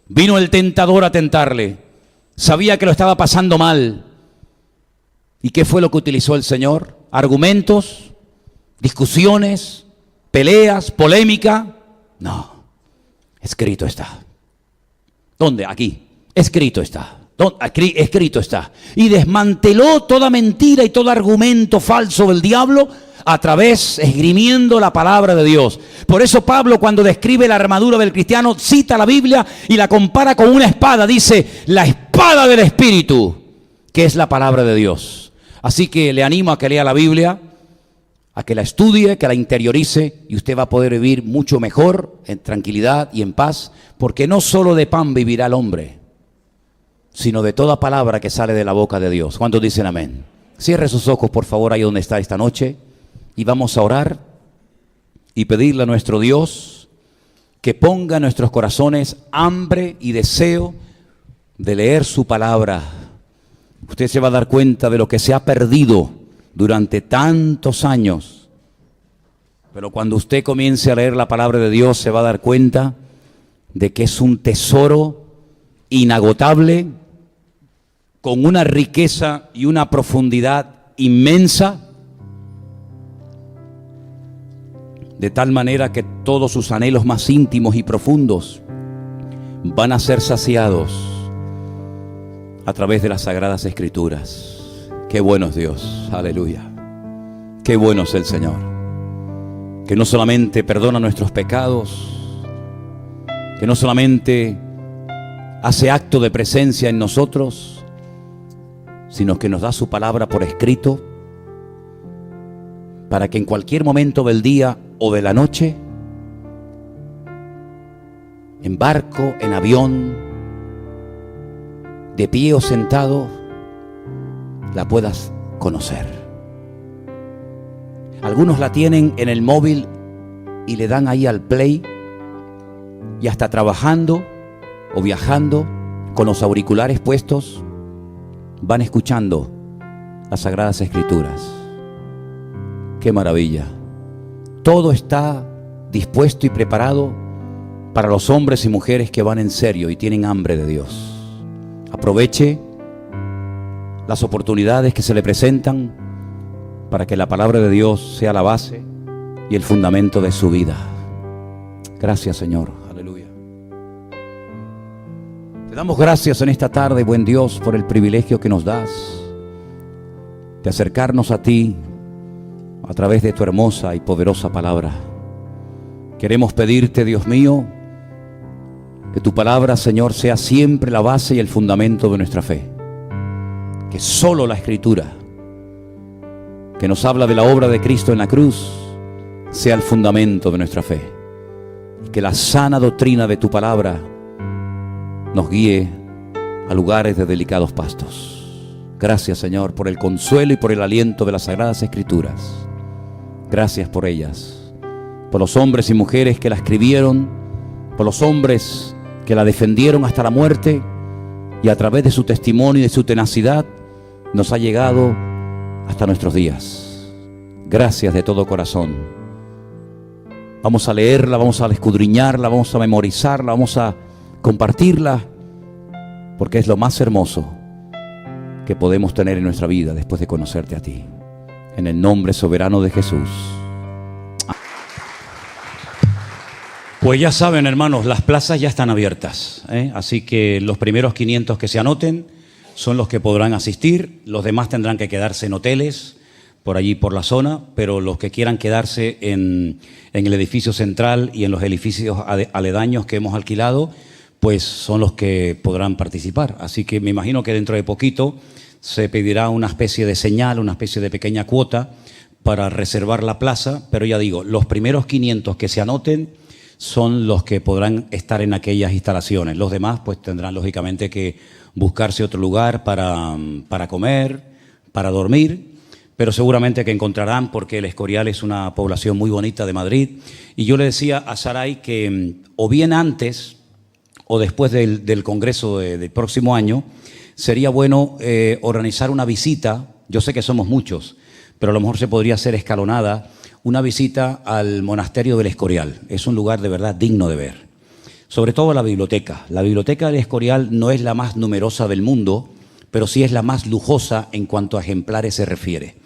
S1: Vino el tentador a tentarle, sabía que lo estaba pasando mal. ¿Y qué fue lo que utilizó el Señor? ¿Argumentos? ¿Discusiones? ¿Peleas? ¿Polémica? No, escrito está. ¿Dónde? Aquí, escrito está. Escrito está. Y desmanteló toda mentira y todo argumento falso del diablo esgrimiendo la palabra de Dios. Por eso Pablo, cuando describe la armadura del cristiano, cita la Biblia y la compara con una espada. Dice, la espada del Espíritu, que es la palabra de Dios. Así que le animo a que lea la Biblia, a que la estudie, que la interiorice, y usted va a poder vivir mucho mejor, en tranquilidad y en paz, porque no solo de pan vivirá el hombre, sino de toda palabra que sale de la boca de Dios. ¿Cuántos dicen amén? Cierre sus ojos, por favor, ahí donde está esta noche, y vamos a orar y pedirle a nuestro Dios que ponga en nuestros corazones hambre y deseo de leer su palabra. Usted se va a dar cuenta de lo que se ha perdido durante tantos años, pero cuando usted comience a leer la palabra de Dios se va a dar cuenta de que es un tesoro inagotable, con una riqueza y una profundidad inmensa, de tal manera que todos sus anhelos más íntimos y profundos van a ser saciados a través de las Sagradas Escrituras. Qué bueno es Dios, aleluya. Qué bueno es el Señor, que no solamente perdona nuestros pecados, que no solamente hace acto de presencia en nosotros, sino que nos da su palabra por escrito, para que en cualquier momento del día o de la noche, en barco, en avión, de pie o sentado, la puedas conocer. Algunos la tienen en el móvil y le dan ahí al play, y hasta trabajando o viajando con los auriculares puestos van escuchando las Sagradas Escrituras. ¡Qué maravilla! Todo está dispuesto y preparado para los hombres y mujeres que van en serio y tienen hambre de Dios. Aproveche las oportunidades que se le presentan para que la palabra de Dios sea la base y el fundamento de su vida. Gracias, Señor. Aleluya. Te damos gracias en esta tarde, buen Dios, por el privilegio que nos das de acercarnos a ti a través de tu hermosa y poderosa palabra. Queremos pedirte, Dios mío, que tu palabra, Señor, sea siempre la base y el fundamento de nuestra fe. Que solo la Escritura, que nos habla de la obra de Cristo en la cruz, sea el fundamento de nuestra fe. Y que la sana doctrina de tu palabra nos guíe a lugares de delicados pastos. Gracias, Señor, por el consuelo y por el aliento de las Sagradas Escrituras. Gracias por ellas, por los hombres y mujeres que la escribieron, por los hombres que la defendieron hasta la muerte, y a través de su testimonio y de su tenacidad nos ha llegado hasta nuestros días. Gracias de todo corazón. Vamos a leerla, vamos a escudriñarla, vamos a memorizarla, vamos a compartirla, porque es lo más hermoso que podemos tener en nuestra vida después de conocerte a ti. En el nombre soberano de Jesús. Pues ya saben, hermanos, las plazas ya están abiertas, así que los primeros 500 que se anoten son los que podrán asistir. Los demás tendrán que quedarse en hoteles por allí, por la zona, pero los que quieran quedarse en el edificio central y en los edificios aledaños que hemos alquilado, pues son los que podrán participar. Así que me imagino que dentro de poquito se pedirá una especie de señal, una especie de pequeña cuota para reservar la plaza, pero ya digo, los primeros 500 que se anoten son los que podrán estar en aquellas instalaciones. Los demás pues tendrán lógicamente que buscarse otro lugar para comer, para dormir, pero seguramente que encontrarán, porque El Escorial es una población muy bonita de Madrid. Y yo le decía a Saray que o bien antes o después del Congreso del próximo año, sería bueno organizar una visita. Yo sé que somos muchos, pero a lo mejor se podría hacer escalonada, una visita al monasterio del Escorial. Es un lugar de verdad digno de ver. Sobre todo la biblioteca. La biblioteca del Escorial no es la más numerosa del mundo, pero sí es la más lujosa en cuanto a ejemplares se refiere.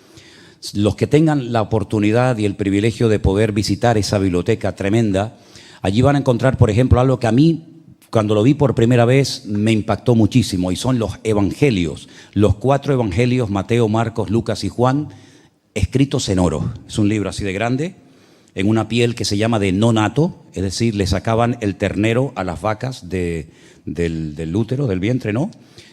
S1: Los que tengan la oportunidad y el privilegio de poder visitar esa biblioteca tremenda, allí van a encontrar, por ejemplo, algo que a mí, cuando lo vi por primera vez, me impactó muchísimo, y son los evangelios, los 4 evangelios, Mateo, Marcos, Lucas y Juan, escritos en oro. Es un libro así de grande, en una piel que se llama de nonato, es decir, le sacaban el ternero a las vacas del útero, del vientre, ¿no?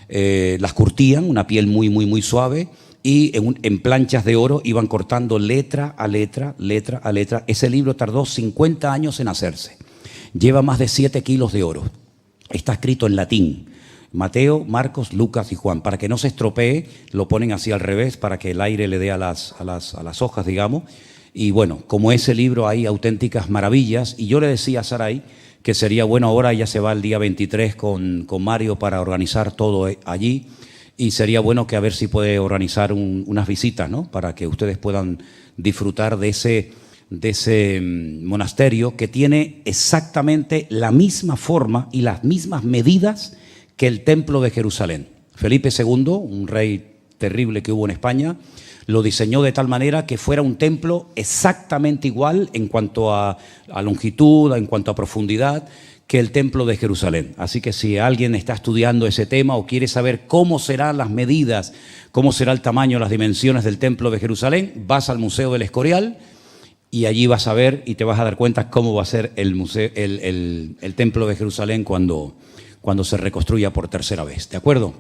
S1: Las curtían, una piel muy, muy, muy suave, y en planchas de oro iban cortando letra a letra, letra a letra. Ese libro tardó 50 años en hacerse. Lleva más de 7 kilos de oro. Está escrito en latín. Mateo, Marcos, Lucas y Juan. Para que no se estropee, lo ponen así al revés para que el aire le dé a las hojas, digamos. Y bueno, como ese libro hay auténticas maravillas. Y yo le decía a Saray que sería bueno, ahora ya se va el día 23 con Mario para organizar todo allí. Y sería bueno que a ver si puede organizar unas visitas, ¿no? Para que ustedes puedan disfrutar de ese monasterio que tiene exactamente la misma forma y las mismas medidas que el Templo de Jerusalén. Felipe II, un rey terrible que hubo en España, lo diseñó de tal manera que fuera un templo exactamente igual en cuanto a longitud, en cuanto a profundidad, que el Templo de Jerusalén. Así que si alguien está estudiando ese tema o quiere saber cómo serán las medidas, cómo será el tamaño, las dimensiones del Templo de Jerusalén, vas al Museo del Escorial y allí vas a ver y te vas a dar cuenta cómo va a ser el Templo de Jerusalén cuando se reconstruya por tercera vez. ¿De acuerdo?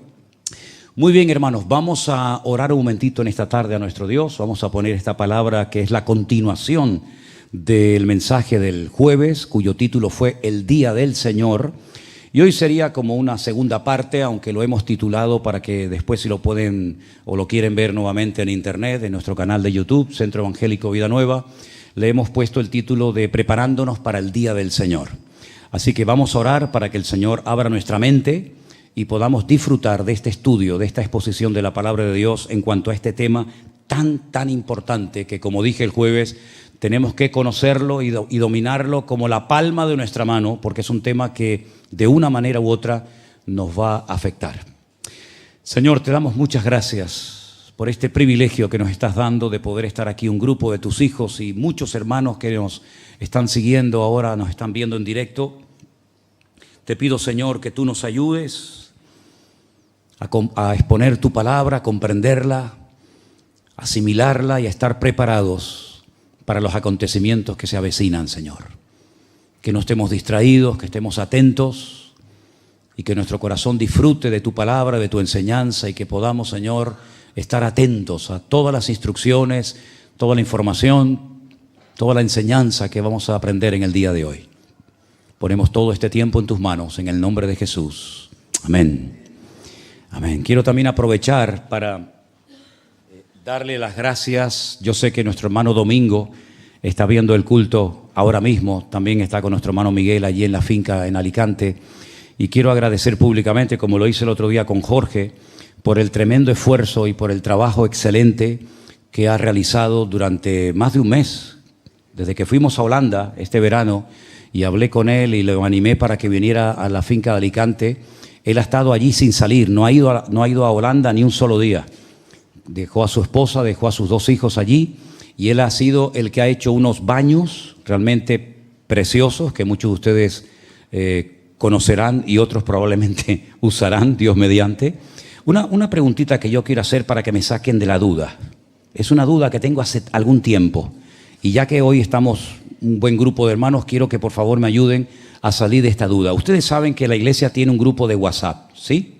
S1: Muy bien, hermanos, vamos a orar un momentito en esta tarde a nuestro Dios. Vamos a poner esta palabra que es la continuación del mensaje del jueves, cuyo título fue El Día del Señor. Y hoy sería como una segunda parte, aunque lo hemos titulado para que después, si lo pueden o lo quieren ver nuevamente en internet, en nuestro canal de YouTube, Centro Evangélico Vida Nueva, le hemos puesto el título de Preparándonos para el Día del Señor. Así que vamos a orar para que el Señor abra nuestra mente y podamos disfrutar de este estudio, de esta exposición de la Palabra de Dios en cuanto a este tema tan importante que, como dije el jueves, tenemos que conocerlo y dominarlo como la palma de nuestra mano, porque es un tema que de una manera u otra nos va a afectar. Señor, te damos muchas gracias por este privilegio que nos estás dando de poder estar aquí, un grupo de tus hijos y muchos hermanos que nos están siguiendo ahora, nos están viendo en directo. Te pido, Señor, que tú nos ayudes a exponer tu palabra, a comprenderla, a asimilarla y a estar preparados para los acontecimientos que se avecinan, Señor. Que no estemos distraídos, que estemos atentos y que nuestro corazón disfrute de tu palabra, de tu enseñanza, y que podamos, Señor, estar atentos a todas las instrucciones, toda la información, toda la enseñanza que vamos a aprender en el día de hoy. Ponemos todo este tiempo en tus manos, en el nombre de Jesús. Amén. Amén. Quiero también aprovechar para darle las gracias. Yo sé que nuestro hermano Domingo está viendo el culto ahora mismo. También está con nuestro hermano Miguel allí en la finca en Alicante. Y quiero agradecer públicamente, como lo hice el otro día con Jorge, por el tremendo esfuerzo y por el trabajo excelente que ha realizado durante más de un mes. Desde que fuimos a Holanda este verano y hablé con él y lo animé para que viniera a la finca de Alicante, él ha estado allí sin salir, no ha ido a Holanda ni un solo día. Dejó a su esposa, dejó a sus 2 hijos allí, y él ha sido el que ha hecho unos baños realmente preciosos que muchos de ustedes conocerán y otros probablemente usarán, Dios mediante. Una preguntita que yo quiero hacer para que me saquen de la duda. Es una duda que tengo hace algún tiempo, y ya que hoy estamos un buen grupo de hermanos, quiero que por favor me ayuden a salir de esta duda. Ustedes saben que la iglesia tiene un grupo de WhatsApp, ¿sí?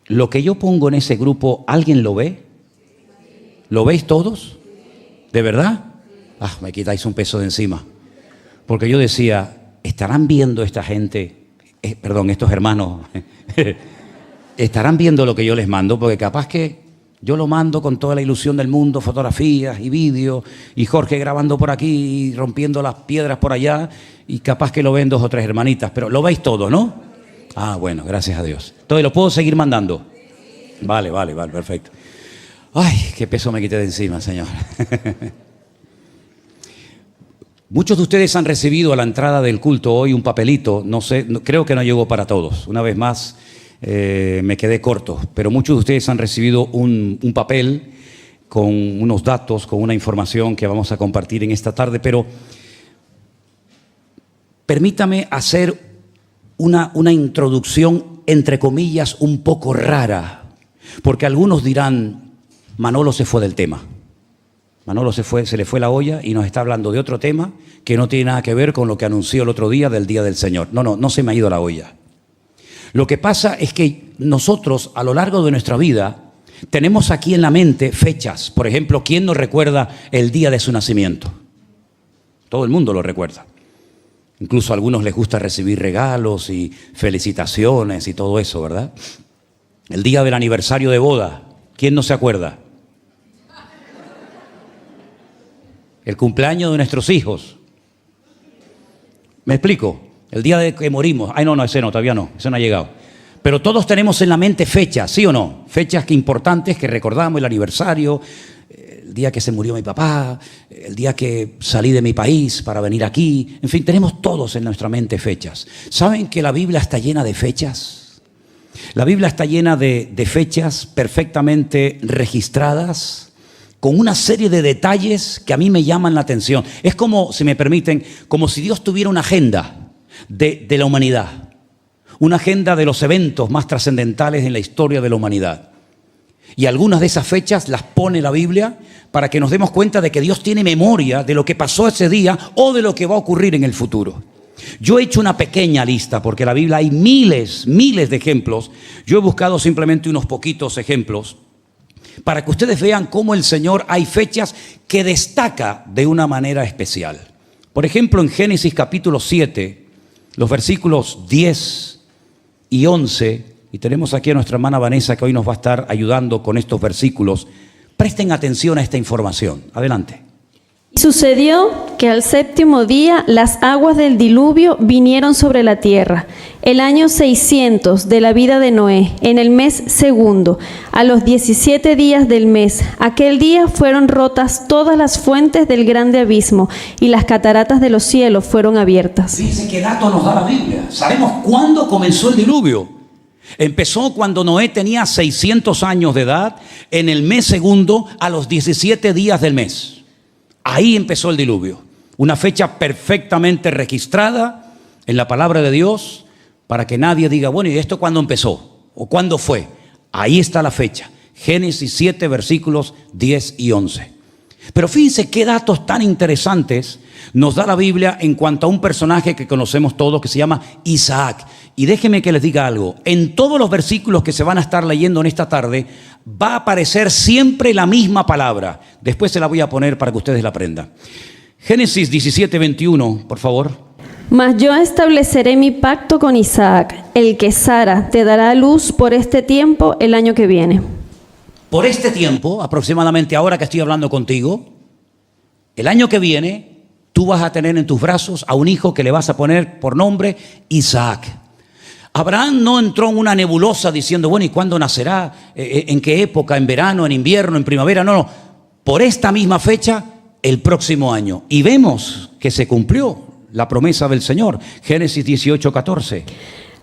S1: Lo que yo pongo en ese grupo, ¿alguien lo ve? ¿Lo veis todos? ¿De verdad? Me quitáis un peso de encima. Porque yo decía, ¿estarán viendo esta gente, estos hermanos, estarán viendo lo que yo les mando? Porque capaz que yo lo mando con toda la ilusión del mundo, fotografías y vídeos, y Jorge grabando por aquí y rompiendo las piedras por allá, y capaz que lo ven 2 o 3 hermanitas, pero lo veis todo, ¿no? Ah, bueno, gracias a Dios. Entonces, ¿lo puedo seguir mandando? Vale, perfecto. Ay, qué peso me quité de encima, Señor. Muchos de ustedes han recibido a la entrada del culto hoy un papelito, no sé, creo que no llegó para todos. Una vez más, me quedé corto, pero muchos de ustedes han recibido un papel con unos datos, con una información que vamos a compartir en esta tarde, pero permítame hacer una introducción, entre comillas, un poco rara, porque algunos dirán, Manolo se fue del tema. Manolo se le fue la olla y nos está hablando de otro tema que no tiene nada que ver con lo que anunció el otro día del Día del Señor. No se me ha ido la olla. Lo que pasa es que nosotros, a lo largo de nuestra vida, tenemos aquí en la mente fechas. Por ejemplo, ¿quién nos recuerda el día de su nacimiento? Todo el mundo lo recuerda. Incluso a algunos les gusta recibir regalos y felicitaciones y todo eso, ¿verdad? El día del aniversario de boda, ¿quién no se acuerda? El cumpleaños de nuestros hijos. ¿Me explico? El día de que morimos. Ay, ese no, todavía no, ese no ha llegado. Pero todos tenemos en la mente fechas, ¿sí o no? Fechas importantes que recordamos, el aniversario, el día que se murió mi papá, el día que salí de mi país para venir aquí. En fin, tenemos todos en nuestra mente fechas. ¿Saben que la Biblia está llena de fechas? La Biblia está llena de fechas perfectamente registradas, con una serie de detalles que a mí me llaman la atención. Es como, si me permiten, como si Dios tuviera una agenda de la humanidad. Una agenda de los eventos más trascendentales en la historia de la humanidad. Y algunas de esas fechas las pone la Biblia para que nos demos cuenta de que Dios tiene memoria de lo que pasó ese día o de lo que va a ocurrir en el futuro. Yo he hecho una pequeña lista porque en la Biblia hay miles de ejemplos. Yo he buscado simplemente unos poquitos ejemplos para que ustedes vean cómo el Señor hay fechas que destaca de una manera especial. Por ejemplo, en Génesis capítulo 7, los versículos 10 y 11, y tenemos aquí a nuestra hermana Vanessa que hoy nos va a estar ayudando con estos versículos. Presten atención a esta información. Adelante.
S2: Y sucedió que al 7º día las aguas del diluvio vinieron sobre la tierra, el año 600 de la vida de Noé, en el mes segundo, a los 17 días del mes. Aquel día fueron rotas todas las fuentes del grande abismo, y las cataratas de los cielos fueron abiertas.
S1: Fíjense qué dato nos da la Biblia. Sabemos cuándo comenzó el diluvio. Empezó cuando Noé tenía 600 años de edad, en el mes segundo, a los 17 días del mes. Ahí empezó el diluvio, una fecha perfectamente registrada en la palabra de Dios para que nadie diga, bueno, ¿y esto cuándo empezó? ¿O cuándo fue? Ahí está la fecha, Génesis 7, versículos 10 y 11. Pero fíjense qué datos tan interesantes nos da la Biblia en cuanto a un personaje que conocemos todos que se llama Isaac. Y déjenme que les diga algo, en todos los versículos que se van a estar leyendo en esta tarde va a aparecer siempre la misma palabra. Después se la voy a poner para que ustedes la aprendan. Génesis 17, 21, por favor.
S2: Mas yo estableceré mi pacto con Isaac, el que Sara te dará a luz por este tiempo el año que viene.
S1: Por este tiempo, aproximadamente ahora que estoy hablando contigo, el año que viene, tú vas a tener en tus brazos a un hijo que le vas a poner por nombre Isaac. Abraham no entró en una nebulosa diciendo, bueno, ¿y cuándo nacerá? ¿En qué época? ¿En verano? ¿En invierno? ¿En primavera? No. Por esta misma fecha, el próximo año. Y vemos que se cumplió la promesa del Señor. Génesis 18, 14.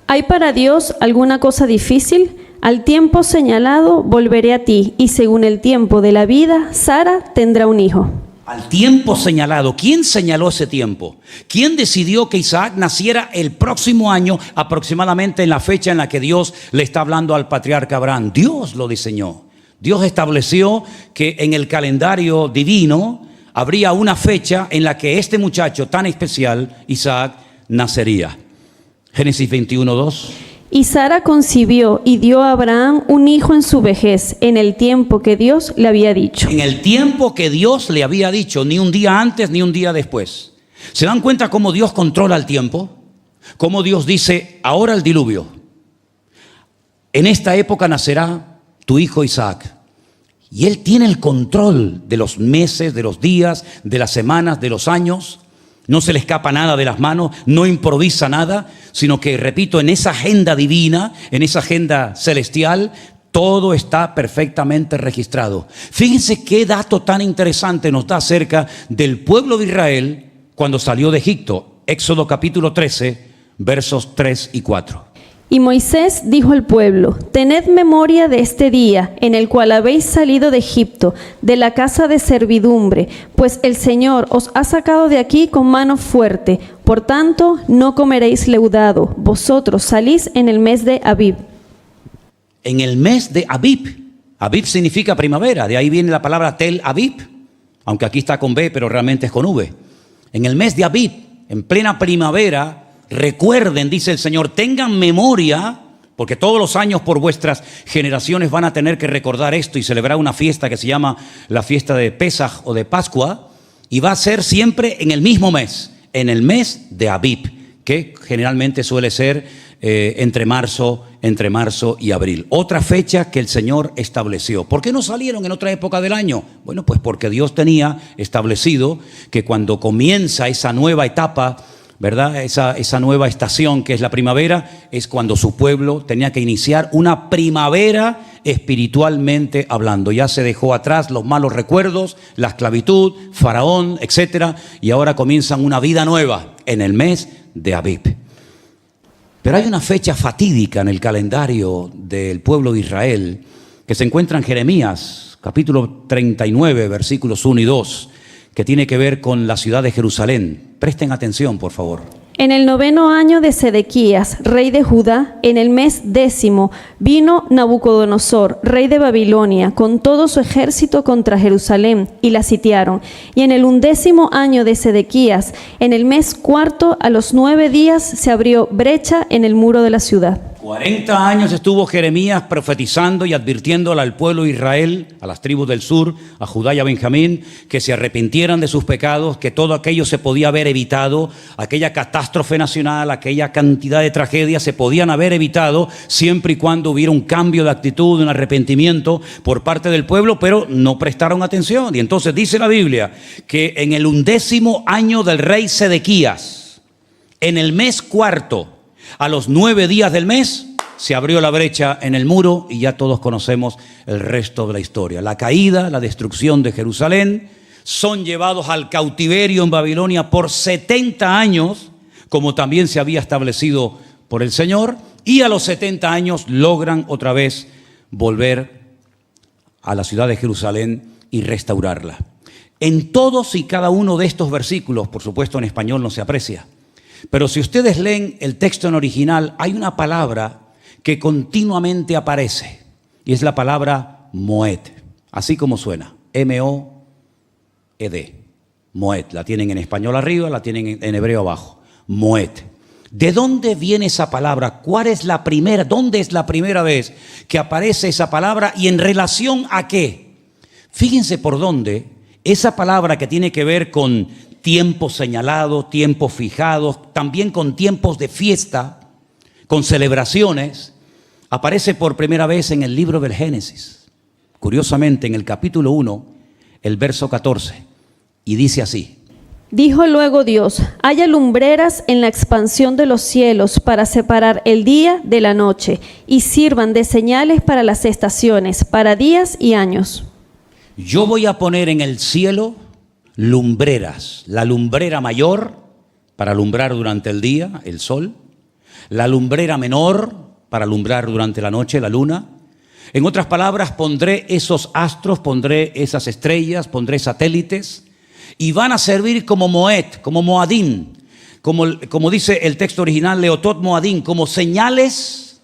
S2: ¿Hay para Dios alguna cosa difícil? Al tiempo señalado volveré a ti, y según el tiempo de la vida, Sara tendrá un hijo.
S1: Al tiempo señalado. ¿Quién señaló ese tiempo? ¿Quién decidió que Isaac naciera el próximo año, aproximadamente en la fecha en la que Dios le está hablando al patriarca Abraham? Dios lo diseñó. Dios estableció que en el calendario divino habría una fecha en la que este muchacho tan especial, Isaac, nacería. Génesis 21, 2.
S2: Y Sara concibió y dio a Abraham un hijo en su vejez, en el tiempo que Dios le había dicho.
S1: En el tiempo que Dios le había dicho, ni un día antes ni un día después. ¿Se dan cuenta cómo Dios controla el tiempo? Cómo Dios dice, ahora el diluvio. En esta época nacerá tu hijo Isaac. Y Él tiene el control de los meses, de los días, de las semanas, de los años. No se le escapa nada de las manos, no improvisa nada, sino que, repito, en esa agenda divina, en esa agenda celestial, todo está perfectamente registrado. Fíjense qué dato tan interesante nos da acerca del pueblo de Israel cuando salió de Egipto. Éxodo capítulo 13, versos 3 y 4.
S2: Y Moisés dijo al pueblo: tened memoria de este día en el cual habéis salido de Egipto, de la casa de servidumbre, pues el Señor os ha sacado de aquí con mano fuerte. Por tanto, no comeréis leudado. Vosotros salís en el mes de Abib.
S1: En el mes de Abib. Abib significa primavera, de ahí viene la palabra Tel Abib, aunque aquí está con B, pero realmente es con V. En el mes de Abib, en plena primavera, recuerden, dice el Señor, tengan memoria, porque todos los años por vuestras generaciones van a tener que recordar esto y celebrar una fiesta que se llama la fiesta de Pesaj o de Pascua, y va a ser siempre en el mismo mes, en el mes de Abib, que generalmente suele ser entre marzo y abril. Otra fecha que el Señor estableció. ¿Por qué no salieron en otra época del año? Bueno, pues porque Dios tenía establecido que cuando comienza esa nueva etapa, ¿verdad? Esa nueva estación que es la primavera, es cuando su pueblo tenía que iniciar una primavera espiritualmente hablando. Ya se dejó atrás los malos recuerdos, la esclavitud, Faraón, etcétera, y ahora comienzan una vida nueva en el mes de Abib. Pero hay una fecha fatídica en el calendario del pueblo de Israel que se encuentra en Jeremías, capítulo 39, versículos 1 y 2, que tiene que ver con la ciudad de Jerusalén. Presten atención, por favor.
S2: En el 9º año de Sedequías, rey de Judá, en el mes 10º, vino Nabucodonosor, rey de Babilonia, con todo su ejército contra Jerusalén, y la sitiaron. Y en el 11º año de Sedequías, en el mes 4º, a los 9 días, se abrió brecha en el muro de la ciudad.
S1: 40 años estuvo Jeremías profetizando y advirtiéndole al pueblo de Israel, a las tribus del sur, a Judá y a Benjamín, que se arrepintieran de sus pecados, que todo aquello se podía haber evitado, aquella catástrofe nacional, aquella cantidad de tragedias se podían haber evitado siempre y cuando hubiera un cambio de actitud, un arrepentimiento por parte del pueblo, pero no prestaron atención. Y entonces dice la Biblia que en el 11º año del rey Sedequías, en el mes 4º, a los 9 días del mes, se abrió la brecha en el muro y ya todos conocemos el resto de la historia. La caída, la destrucción de Jerusalén, son llevados al cautiverio en Babilonia por 70 años, como también se había establecido por el Señor, y a los 70 años logran otra vez volver a la ciudad de Jerusalén y restaurarla. En todos y cada uno de estos versículos, por supuesto en español no se aprecia, pero si ustedes leen el texto en original, hay una palabra que continuamente aparece, y es la palabra Moed, así como suena, M-O-E-D, Moed. La tienen en español arriba, la tienen en hebreo abajo, Moed. ¿De dónde viene esa palabra? ¿Cuál es la primera? ¿Dónde es la primera vez que aparece esa palabra y en relación a qué? Fíjense por dónde esa palabra que tiene que ver con tiempos señalados, tiempos fijados, también con tiempos de fiesta, con celebraciones, aparece por primera vez en el libro del Génesis. Curiosamente, en el capítulo 1, el verso 14, y dice así:
S2: Dijo luego Dios: haya lumbreras en la expansión de los cielos para separar el día de la noche, y sirvan de señales para las estaciones, para días y años.
S1: Yo voy a poner en el cielo lumbreras, la lumbrera mayor para alumbrar durante el día, el sol, la lumbrera menor para alumbrar durante la noche, la luna. En otras palabras, pondré esos astros, pondré esas estrellas, pondré satélites, y van a servir como Moed, como Moadín, como dice el texto original, Leotot Moadín, como señales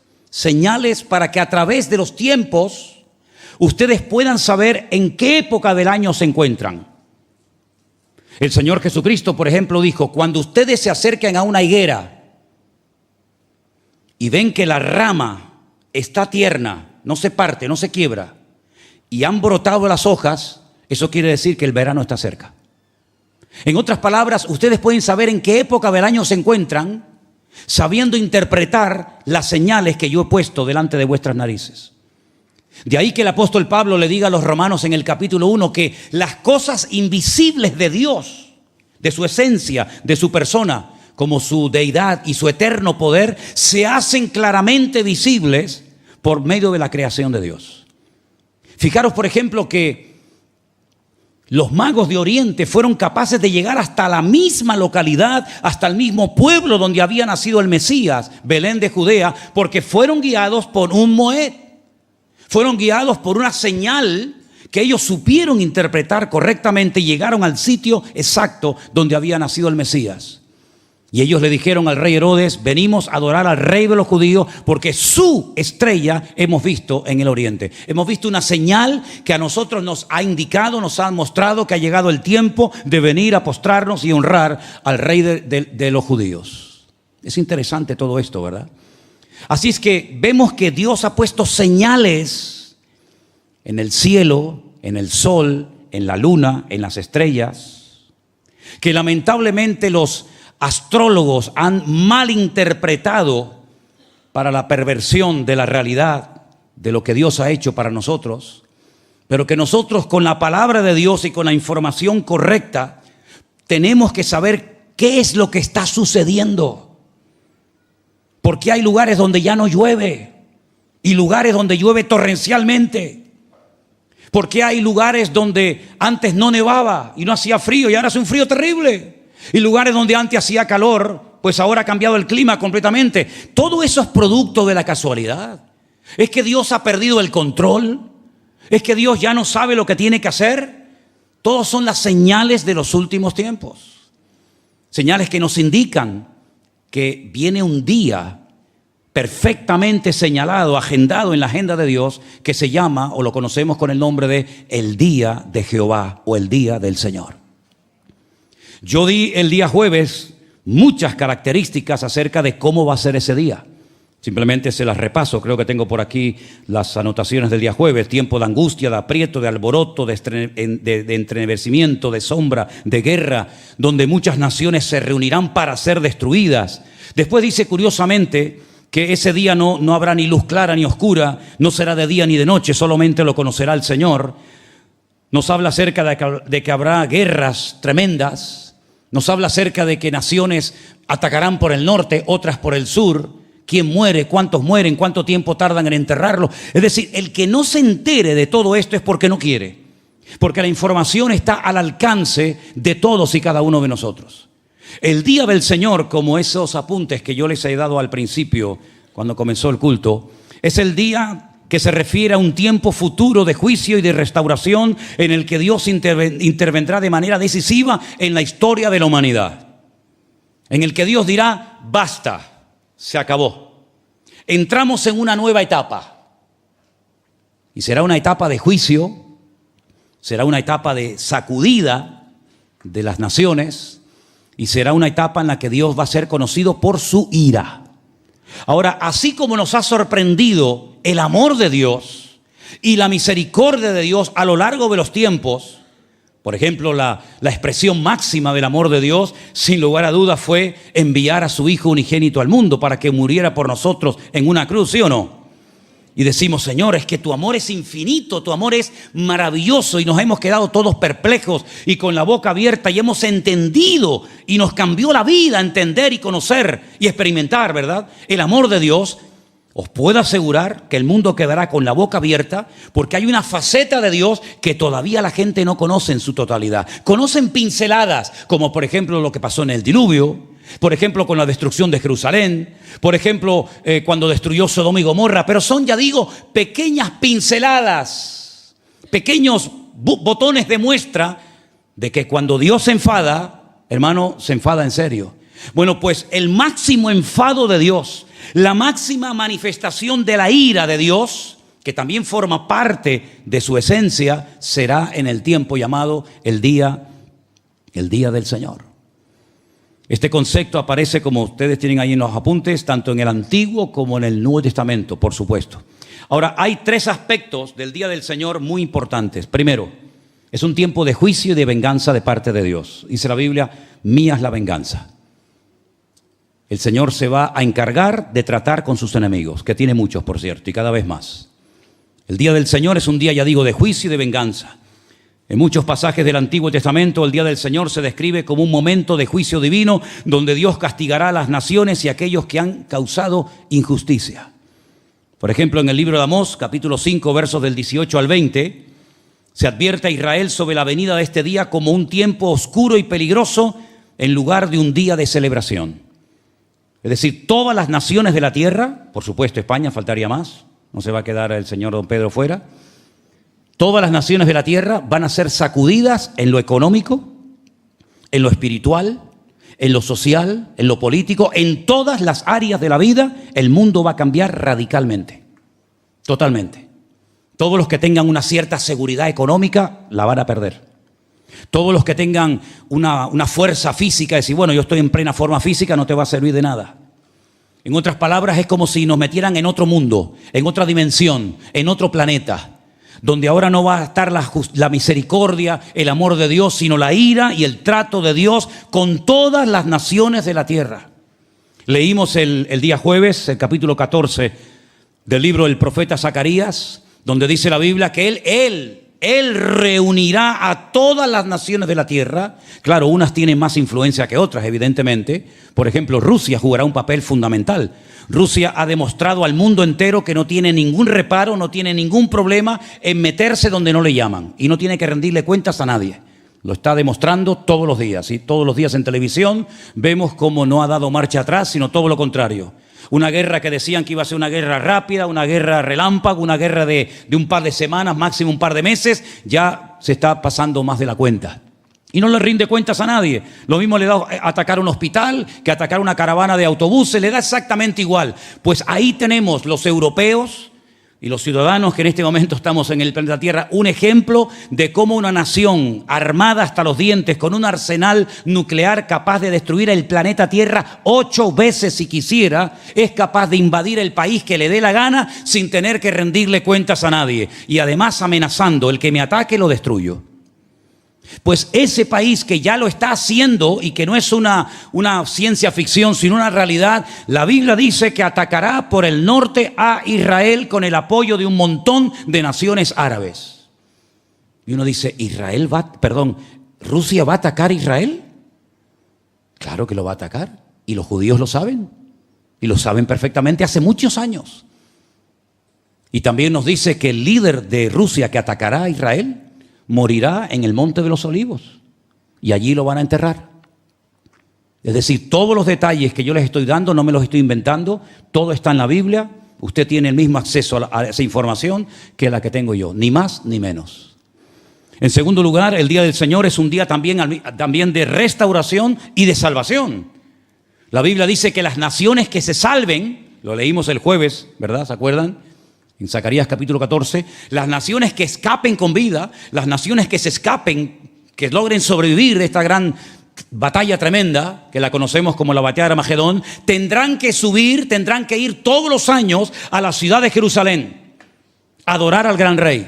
S1: para que a través de los tiempos ustedes puedan saber en qué época del año se encuentran. El Señor Jesucristo, por ejemplo, dijo: cuando ustedes se acerquen a una higuera y ven que la rama está tierna, no se parte, no se quiebra, y han brotado las hojas, eso quiere decir que el verano está cerca. En otras palabras, ustedes pueden saber en qué época del año se encuentran, sabiendo interpretar las señales que yo he puesto delante de vuestras narices. De ahí que el apóstol Pablo le diga a los romanos en el capítulo 1 que las cosas invisibles de Dios, de su esencia, de su persona, como su deidad y su eterno poder, se hacen claramente visibles por medio de la creación de Dios. Fijaros, por ejemplo, que los magos de Oriente fueron capaces de llegar hasta la misma localidad, hasta el mismo pueblo donde había nacido el Mesías, Belén de Judea, porque fueron guiados por un Moed. Fueron guiados por una señal que ellos supieron interpretar correctamente y llegaron al sitio exacto donde había nacido el Mesías. Y ellos le dijeron al rey Herodes: venimos a adorar al rey de los judíos porque su estrella hemos visto en el oriente. Hemos visto una señal que a nosotros nos ha indicado, nos ha mostrado que ha llegado el tiempo de venir a postrarnos y honrar al rey de los judíos. Es interesante todo esto, ¿verdad? Así es que vemos que Dios ha puesto señales en el cielo, en el sol, en la luna, en las estrellas, que lamentablemente los astrólogos han malinterpretado para la perversión de la realidad de lo que Dios ha hecho para nosotros, pero que nosotros con la palabra de Dios y con la información correcta tenemos que saber qué es lo que está sucediendo. Porque hay lugares donde ya no llueve y lugares donde llueve torrencialmente. Porque hay lugares donde antes no nevaba y no hacía frío y ahora hace un frío terrible. Y lugares donde antes hacía calor, pues ahora ha cambiado el clima completamente. Todo eso es producto de la casualidad. ¿Es que Dios ha perdido el control? ¿Es que Dios ya no sabe lo que tiene que hacer? Todos son las señales de los últimos tiempos. Señales que nos indican que viene un día perfectamente señalado, agendado en la agenda de Dios, que se llama, o lo conocemos con el nombre de el día de Jehová o el día del Señor. Yo di el día jueves muchas características acerca de cómo va a ser ese día. Simplemente se las repaso. Creo que tengo por aquí las anotaciones del día jueves: tiempo de angustia, de aprieto, de alboroto, de entremecimiento, de sombra, de guerra, donde muchas naciones se reunirán para ser destruidas. Después dice curiosamente que ese día no habrá ni luz clara ni oscura, no será de día ni de noche, solamente lo conocerá el Señor. Nos habla acerca de que habrá guerras tremendas. Nos habla acerca de que naciones atacarán por el norte, otras por el sur. ¿Quién muere? ¿Cuántos mueren? ¿Cuánto tiempo tardan en enterrarlo? Es decir, el que no se entere de todo esto es porque no quiere. Porque la información está al alcance de todos y cada uno de nosotros. El día del Señor, como esos apuntes que yo les he dado al principio cuando comenzó el culto, es el día que se refiere a un tiempo futuro de juicio y de restauración en el que Dios intervendrá de manera decisiva en la historia de la humanidad. En el que Dios dirá: basta. Se acabó. Entramos en una nueva etapa. Y será una etapa de juicio, será una etapa de sacudida de las naciones y será una etapa en la que Dios va a ser conocido por su ira. Ahora, así como nos ha sorprendido el amor de Dios y la misericordia de Dios a lo largo de los tiempos, por ejemplo, la expresión máxima del amor de Dios, sin lugar a dudas, fue enviar a su Hijo unigénito al mundo para que muriera por nosotros en una cruz, ¿sí o no? Y decimos: Señor, es que tu amor es infinito, tu amor es maravilloso, y nos hemos quedado todos perplejos y con la boca abierta y hemos entendido, y nos cambió la vida entender y conocer y experimentar, ¿verdad?, el amor de Dios. Os puedo asegurar que el mundo quedará con la boca abierta, porque hay una faceta de Dios que todavía la gente no conoce en su totalidad. Conocen pinceladas, como por ejemplo lo que pasó en el diluvio, por ejemplo con la destrucción de Jerusalén, por ejemplo cuando destruyó Sodoma y Gomorra, pero son, ya digo, pequeñas pinceladas, pequeños botones de muestra de que cuando Dios se enfada, hermano, se enfada en serio. Bueno, pues el máximo enfado de Dios, la máxima manifestación de la ira de Dios, que también forma parte de su esencia, será en el tiempo llamado el día del Señor. Este concepto aparece, como ustedes tienen ahí en los apuntes, tanto en el Antiguo como en el Nuevo Testamento, por supuesto. Ahora, hay tres aspectos del día del Señor muy importantes. Primero, Es un tiempo de juicio y de venganza de parte de Dios. Dice la Biblia, mía es la venganza. El Señor se va a encargar de tratar con sus enemigos, que tiene muchos, por cierto, y cada vez más. El día del Señor es un día, ya digo, de juicio y de venganza. En muchos pasajes del Antiguo Testamento, el día del Señor se describe como un momento de juicio divino donde Dios castigará a las naciones y a aquellos que han causado injusticia. Por ejemplo, en el libro de Amós, capítulo 5, versos del 18 al 20, se advierte a Israel sobre la venida de este día como un tiempo oscuro y peligroso en lugar de un día de celebración. Es decir, todas las naciones de la tierra, por supuesto España, faltaría más, no se va a quedar el señor don Pedro fuera. Todas las naciones de la tierra van a ser sacudidas en lo económico, en lo espiritual, en lo social, en lo político, en todas las áreas de la vida. El mundo va a cambiar radicalmente, totalmente. Todos los que tengan una cierta seguridad económica la van a perder. Todos los que tengan una fuerza física, decir, bueno, yo estoy en plena forma física, no te va a servir de nada. En otras palabras, es como si nos metieran en otro mundo, en otra dimensión, en otro planeta, donde ahora no va a estar la misericordia, el amor de Dios, sino la ira y el trato de Dios con todas las naciones de la tierra. Leímos el día jueves, el capítulo 14 del libro del profeta Zacarías, donde dice la Biblia que Él reunirá a todas las naciones de la tierra. Claro, unas tienen más influencia que otras, evidentemente. Por ejemplo, Rusia jugará un papel fundamental. Rusia ha demostrado al mundo entero que no tiene ningún reparo, no tiene ningún problema en meterse donde no le llaman. Y no tiene que rendirle cuentas a nadie. Lo está demostrando todos los días. ¿Sí? Todos los días en televisión vemos cómo no ha dado marcha atrás, sino todo lo contrario. Una guerra que decían que iba a ser una guerra rápida, una guerra relámpago, una guerra de un par de semanas, máximo un par de meses, ya se está pasando más de la cuenta. Y no le rinde cuentas a nadie. Lo mismo le da atacar un hospital que atacar una caravana de autobuses, le da exactamente igual. Pues ahí tenemos los europeos y los ciudadanos que en este momento estamos en el planeta Tierra, un ejemplo de cómo una nación armada hasta los dientes con un arsenal nuclear capaz de destruir el planeta Tierra 8 veces si quisiera, es capaz de invadir el país que le dé la gana sin tener que rendirle cuentas a nadie. Y además amenazando, el que me ataque lo destruyo. Pues ese país que ya lo está haciendo y que no es una ciencia ficción, sino una realidad, la Biblia dice que atacará por el norte a Israel con el apoyo de un montón de naciones árabes. Y uno dice, ¿Rusia va a atacar a Israel? Claro que lo va a atacar. Y los judíos lo saben. Y lo saben perfectamente hace muchos años. Y también nos dice que el líder de Rusia que atacará a Israel morirá en el Monte de los Olivos y allí lo van a enterrar. Es decir, todos los detalles que yo les estoy dando no me los estoy inventando, todo está en la Biblia. Usted tiene el mismo acceso a esa información que la que tengo yo, ni más ni menos. En segundo lugar, el día del Señor es un día también de restauración y de salvación. La Biblia dice que las naciones que se salven, lo leímos el jueves, ¿verdad? ¿Se acuerdan? En Zacarías capítulo 14, las naciones que escapen con vida, las naciones que se escapen, que logren sobrevivir de esta gran batalla tremenda, que la conocemos como la batalla de Armagedón, tendrán que ir todos los años a la ciudad de Jerusalén, a adorar al gran rey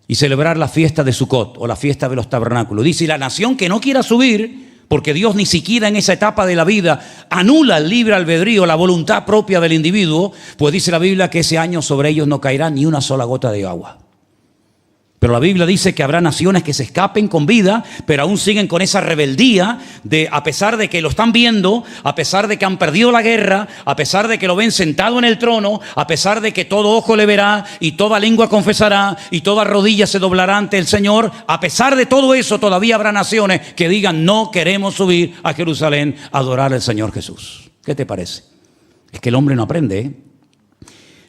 S1: y celebrar la fiesta de Sucot o la fiesta de los tabernáculos. Dice, y la nación que no quiera subir, porque Dios ni siquiera en esa etapa de la vida anula el libre albedrío, la voluntad propia del individuo, pues dice la Biblia que ese año sobre ellos no caerá ni una sola gota de agua. Pero la Biblia dice que habrá naciones que se escapen con vida, pero aún siguen con esa rebeldía de, a pesar de que lo están viendo, a pesar de que han perdido la guerra, a pesar de que lo ven sentado en el trono, a pesar de que todo ojo le verá y toda lengua confesará y toda rodilla se doblará ante el Señor, a pesar de todo eso todavía habrá naciones que digan no queremos subir a Jerusalén a adorar al Señor Jesús. ¿Qué te parece? Es que el hombre no aprende, ¿eh?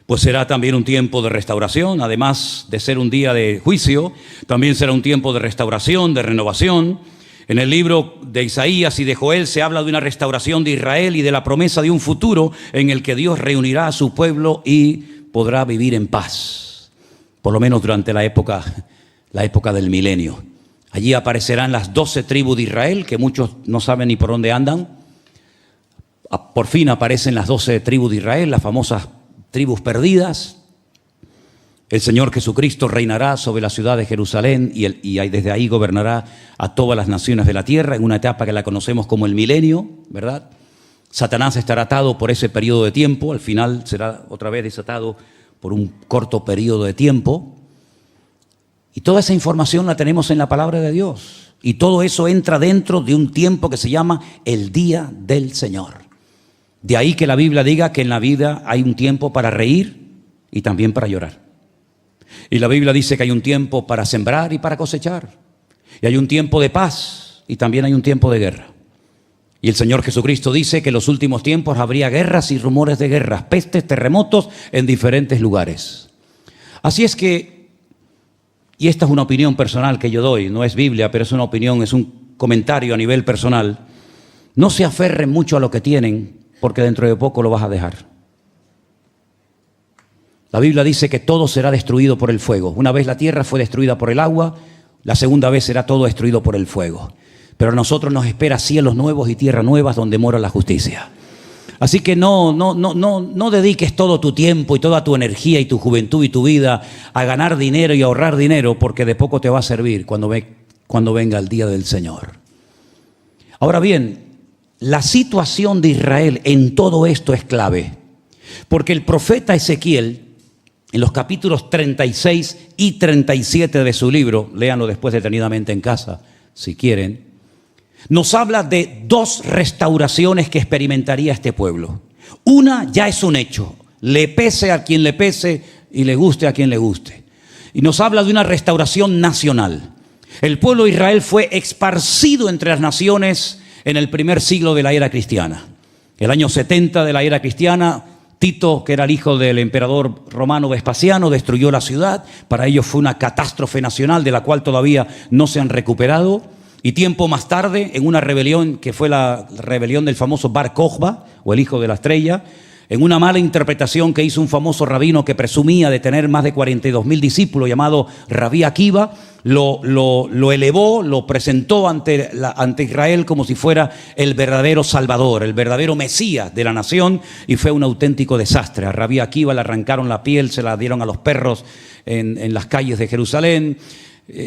S1: Pues será también un tiempo de restauración, además de ser un día de juicio, también será un tiempo de restauración, de renovación. En el libro de Isaías y de Joel se habla de una restauración de Israel y de la promesa de un futuro en el que Dios reunirá a su pueblo y podrá vivir en paz, por lo menos durante la época del milenio. Allí aparecerán las 12 tribus de Israel, que muchos no saben ni por dónde andan. Por fin aparecen las 12 tribus de Israel, las famosas tribus perdidas. El Señor Jesucristo reinará sobre la ciudad de Jerusalén y desde ahí gobernará a todas las naciones de la tierra en una etapa que la conocemos como el milenio, ¿verdad? Satanás estará atado por ese periodo de tiempo, al final será otra vez desatado por un corto periodo de tiempo. Y toda esa información la tenemos en la palabra de Dios. Y todo eso entra dentro de un tiempo que se llama el día del Señor. De ahí que la Biblia diga que en la vida hay un tiempo para reír y también para llorar. Y la Biblia dice que hay un tiempo para sembrar y para cosechar. Y hay un tiempo de paz y también hay un tiempo de guerra. Y el Señor Jesucristo dice que en los últimos tiempos habría guerras y rumores de guerras, pestes, terremotos en diferentes lugares. Así es que, y esta es una opinión personal que yo doy, no es Biblia, pero es una opinión, es un comentario a nivel personal. No se aferren mucho a lo que tienen, porque dentro de poco lo vas a dejar. La Biblia dice que todo será destruido por el fuego. Una vez la tierra fue destruida por el agua, la segunda vez será todo destruido por el fuego. Pero a nosotros nos espera cielos nuevos y tierras nuevas donde mora la justicia. Así que no dediques todo tu tiempo y toda tu energía y tu juventud y tu vida a ganar dinero y a ahorrar dinero, porque de poco te va a servir cuando venga el día del Señor. Ahora bien, la situación de Israel en todo esto es clave, porque el profeta Ezequiel, en los capítulos 36 y 37 de su libro, léanlo después detenidamente en casa, si quieren, nos habla de dos restauraciones que experimentaría este pueblo. Una ya es un hecho, le pese a quien le pese y le guste a quien le guste. Y nos habla de una restauración nacional. El pueblo de Israel fue esparcido entre las naciones en el primer siglo de la era cristiana. El año 70 de la era cristiana, Tito, que era el hijo del emperador romano Vespasiano, destruyó la ciudad. Para ellos fue una catástrofe nacional de la cual todavía no se han recuperado. Y tiempo más tarde, en una rebelión que fue la rebelión del famoso Bar Kokhba, o el hijo de la estrella, en una mala interpretación que hizo un famoso rabino que presumía de tener más de 42,000 discípulos, llamado Rabí Akiva, lo elevó, lo presentó ante Israel como si fuera el verdadero Salvador, el verdadero Mesías de la nación, y fue un auténtico desastre. A Rabí Akiva le arrancaron la piel, se la dieron a los perros en las calles de Jerusalén.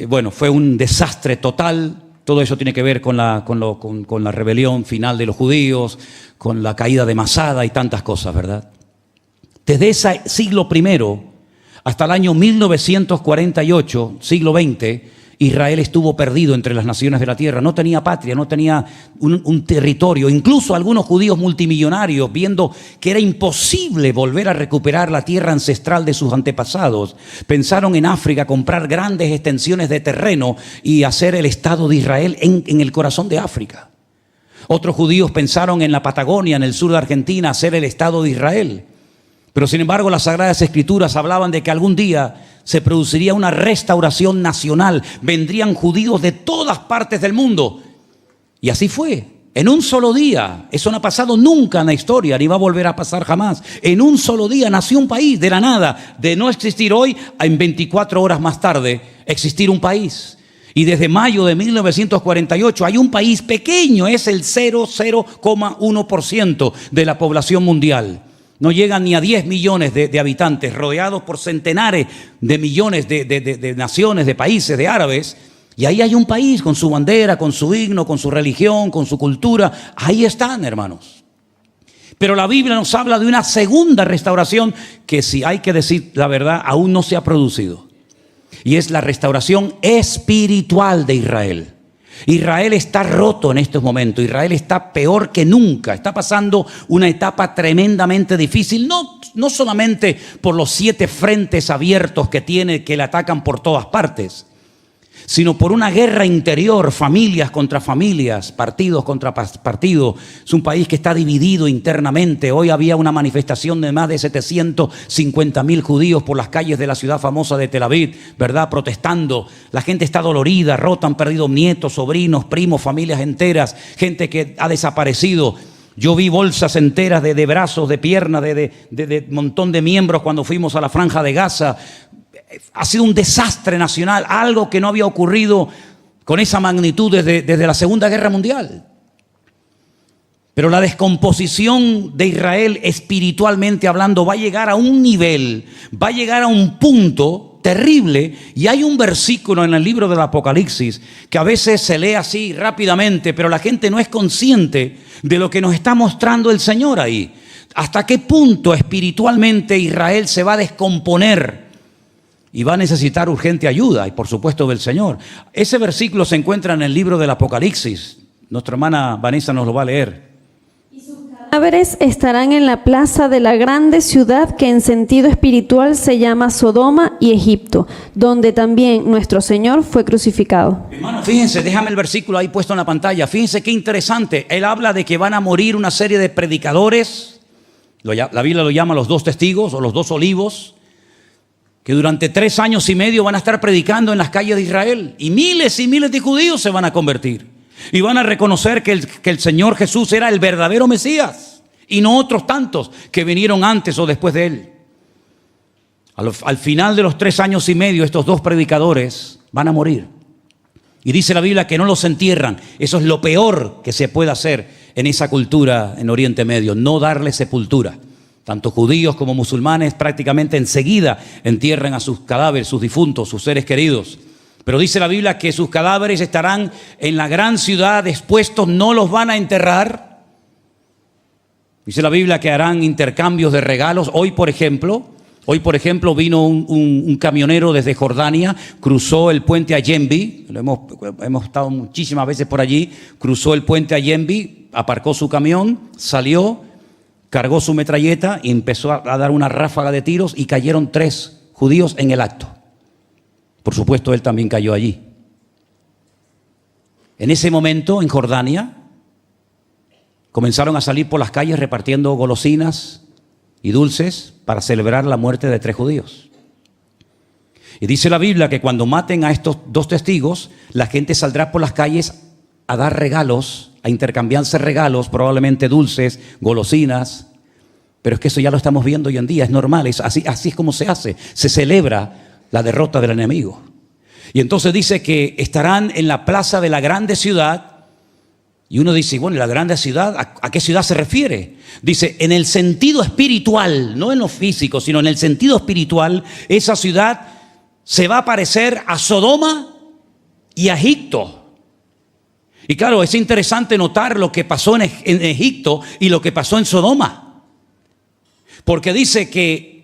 S1: Bueno, fue un desastre total. Todo eso tiene que ver con la rebelión final de los judíos, con la caída de Masada y tantas cosas, ¿verdad? Desde ese siglo I hasta el año 1948, siglo XX, Israel estuvo perdido entre las naciones de la tierra. No tenía patria, no tenía un territorio. Incluso algunos judíos multimillonarios, viendo que era imposible volver a recuperar la tierra ancestral de sus antepasados, pensaron en África comprar grandes extensiones de terreno y hacer el Estado de Israel en el corazón de África. Otros judíos pensaron en la Patagonia, en el sur de Argentina, hacer el Estado de Israel. Pero sin embargo las Sagradas Escrituras hablaban de que algún día se produciría una restauración nacional. Vendrían judíos de todas partes del mundo. Y así fue. En un solo día. Eso no ha pasado nunca en la historia, ni va a volver a pasar jamás. En un solo día nació un país de la nada. De no existir hoy, en 24 horas más tarde, existir un país. Y desde mayo de 1948 hay un país pequeño, es el 0,1% de la población mundial. No llegan ni a 10 millones de habitantes, rodeados por centenares de millones de naciones, de países, de árabes. Y ahí hay un país con su bandera, con su himno, con su religión, con su cultura. Ahí están, hermanos. Pero la Biblia nos habla de una segunda restauración que, si hay que decir la verdad, aún no se ha producido. Y es la restauración espiritual de Israel. Israel está roto en estos momentos. Israel está peor que nunca. Está pasando una etapa tremendamente difícil. No solamente por los 7 frentes abiertos que tiene, que le atacan por todas partes, sino por una guerra interior, familias contra familias, partidos contra partidos. Es un país que está dividido internamente. Hoy había una manifestación de más de 750,000 judíos por las calles de la ciudad famosa de Tel Aviv, ¿verdad? Protestando. La gente está dolorida, rota, han perdido nietos, sobrinos, primos, familias enteras, gente que ha desaparecido. Yo vi bolsas enteras de brazos, de piernas, de montón de miembros cuando fuimos a la Franja de Gaza. Ha sido un desastre nacional, algo que no había ocurrido con esa magnitud desde la Segunda Guerra Mundial. Pero la descomposición de Israel, espiritualmente hablando, va a llegar a un nivel, va a llegar a un punto terrible. Y hay un versículo en el libro del Apocalipsis que a veces se lee así rápidamente, pero la gente no es consciente de lo que nos está mostrando el Señor ahí. ¿Hasta qué punto espiritualmente Israel se va a descomponer y va a necesitar urgente ayuda? Y por supuesto del Señor. Ese versículo se encuentra en el libro del Apocalipsis. Nuestra hermana Vanessa nos lo va a leer.
S2: Cadáveres estarán en la plaza de la grande ciudad que en sentido espiritual se llama Sodoma y Egipto, donde también nuestro Señor fue crucificado.
S1: Hermano, fíjense, déjame el versículo ahí puesto en la pantalla. Fíjense qué interesante. Él habla de que van a morir una serie de predicadores. La Biblia lo llama los 2 testigos o los 2 olivos, que durante 3 años y medio van a estar predicando en las calles de Israel. Y miles de judíos se van a convertir. Y van a reconocer que el Señor Jesús era el verdadero Mesías y no otros tantos que vinieron antes o después de él. Al final de los 3 años y medio, estos 2 predicadores van a morir. Y dice la Biblia que no los entierran. Eso es lo peor que se puede hacer en esa cultura en Oriente Medio, no darle sepultura. Tanto judíos como musulmanes prácticamente enseguida entierran a sus cadáveres, sus difuntos, sus seres queridos. Pero dice la Biblia que sus cadáveres estarán en la gran ciudad expuestos, no los van a enterrar. Dice la Biblia que harán intercambios de regalos. Hoy, por ejemplo, vino un camionero desde Jordania, cruzó el puente Ayembi. Hemos estado muchísimas veces por allí. Cruzó el puente Ayembi, aparcó su camión, salió, cargó su metralleta y empezó a dar una ráfaga de tiros y cayeron 3 judíos en el acto. Por supuesto, él también cayó allí. En ese momento, en Jordania, comenzaron a salir por las calles repartiendo golosinas y dulces para celebrar la muerte de 3 judíos. Y dice la Biblia que cuando maten a estos 2 testigos, la gente saldrá por las calles a dar regalos, a intercambiarse regalos, probablemente dulces, golosinas. Pero es que eso ya lo estamos viendo hoy en día, es normal, así es como se hace. Se celebra la derrota del enemigo. Y entonces dice que estarán en la plaza de la grande ciudad. Y uno dice, bueno, ¿la grande ciudad? ¿A qué ciudad se refiere? Dice, en el sentido espiritual, no en lo físico, sino en el sentido espiritual, esa ciudad se va a parecer a Sodoma y a Egipto. Y claro, es interesante notar lo que pasó en Egipto y lo que pasó en Sodoma. Porque dice que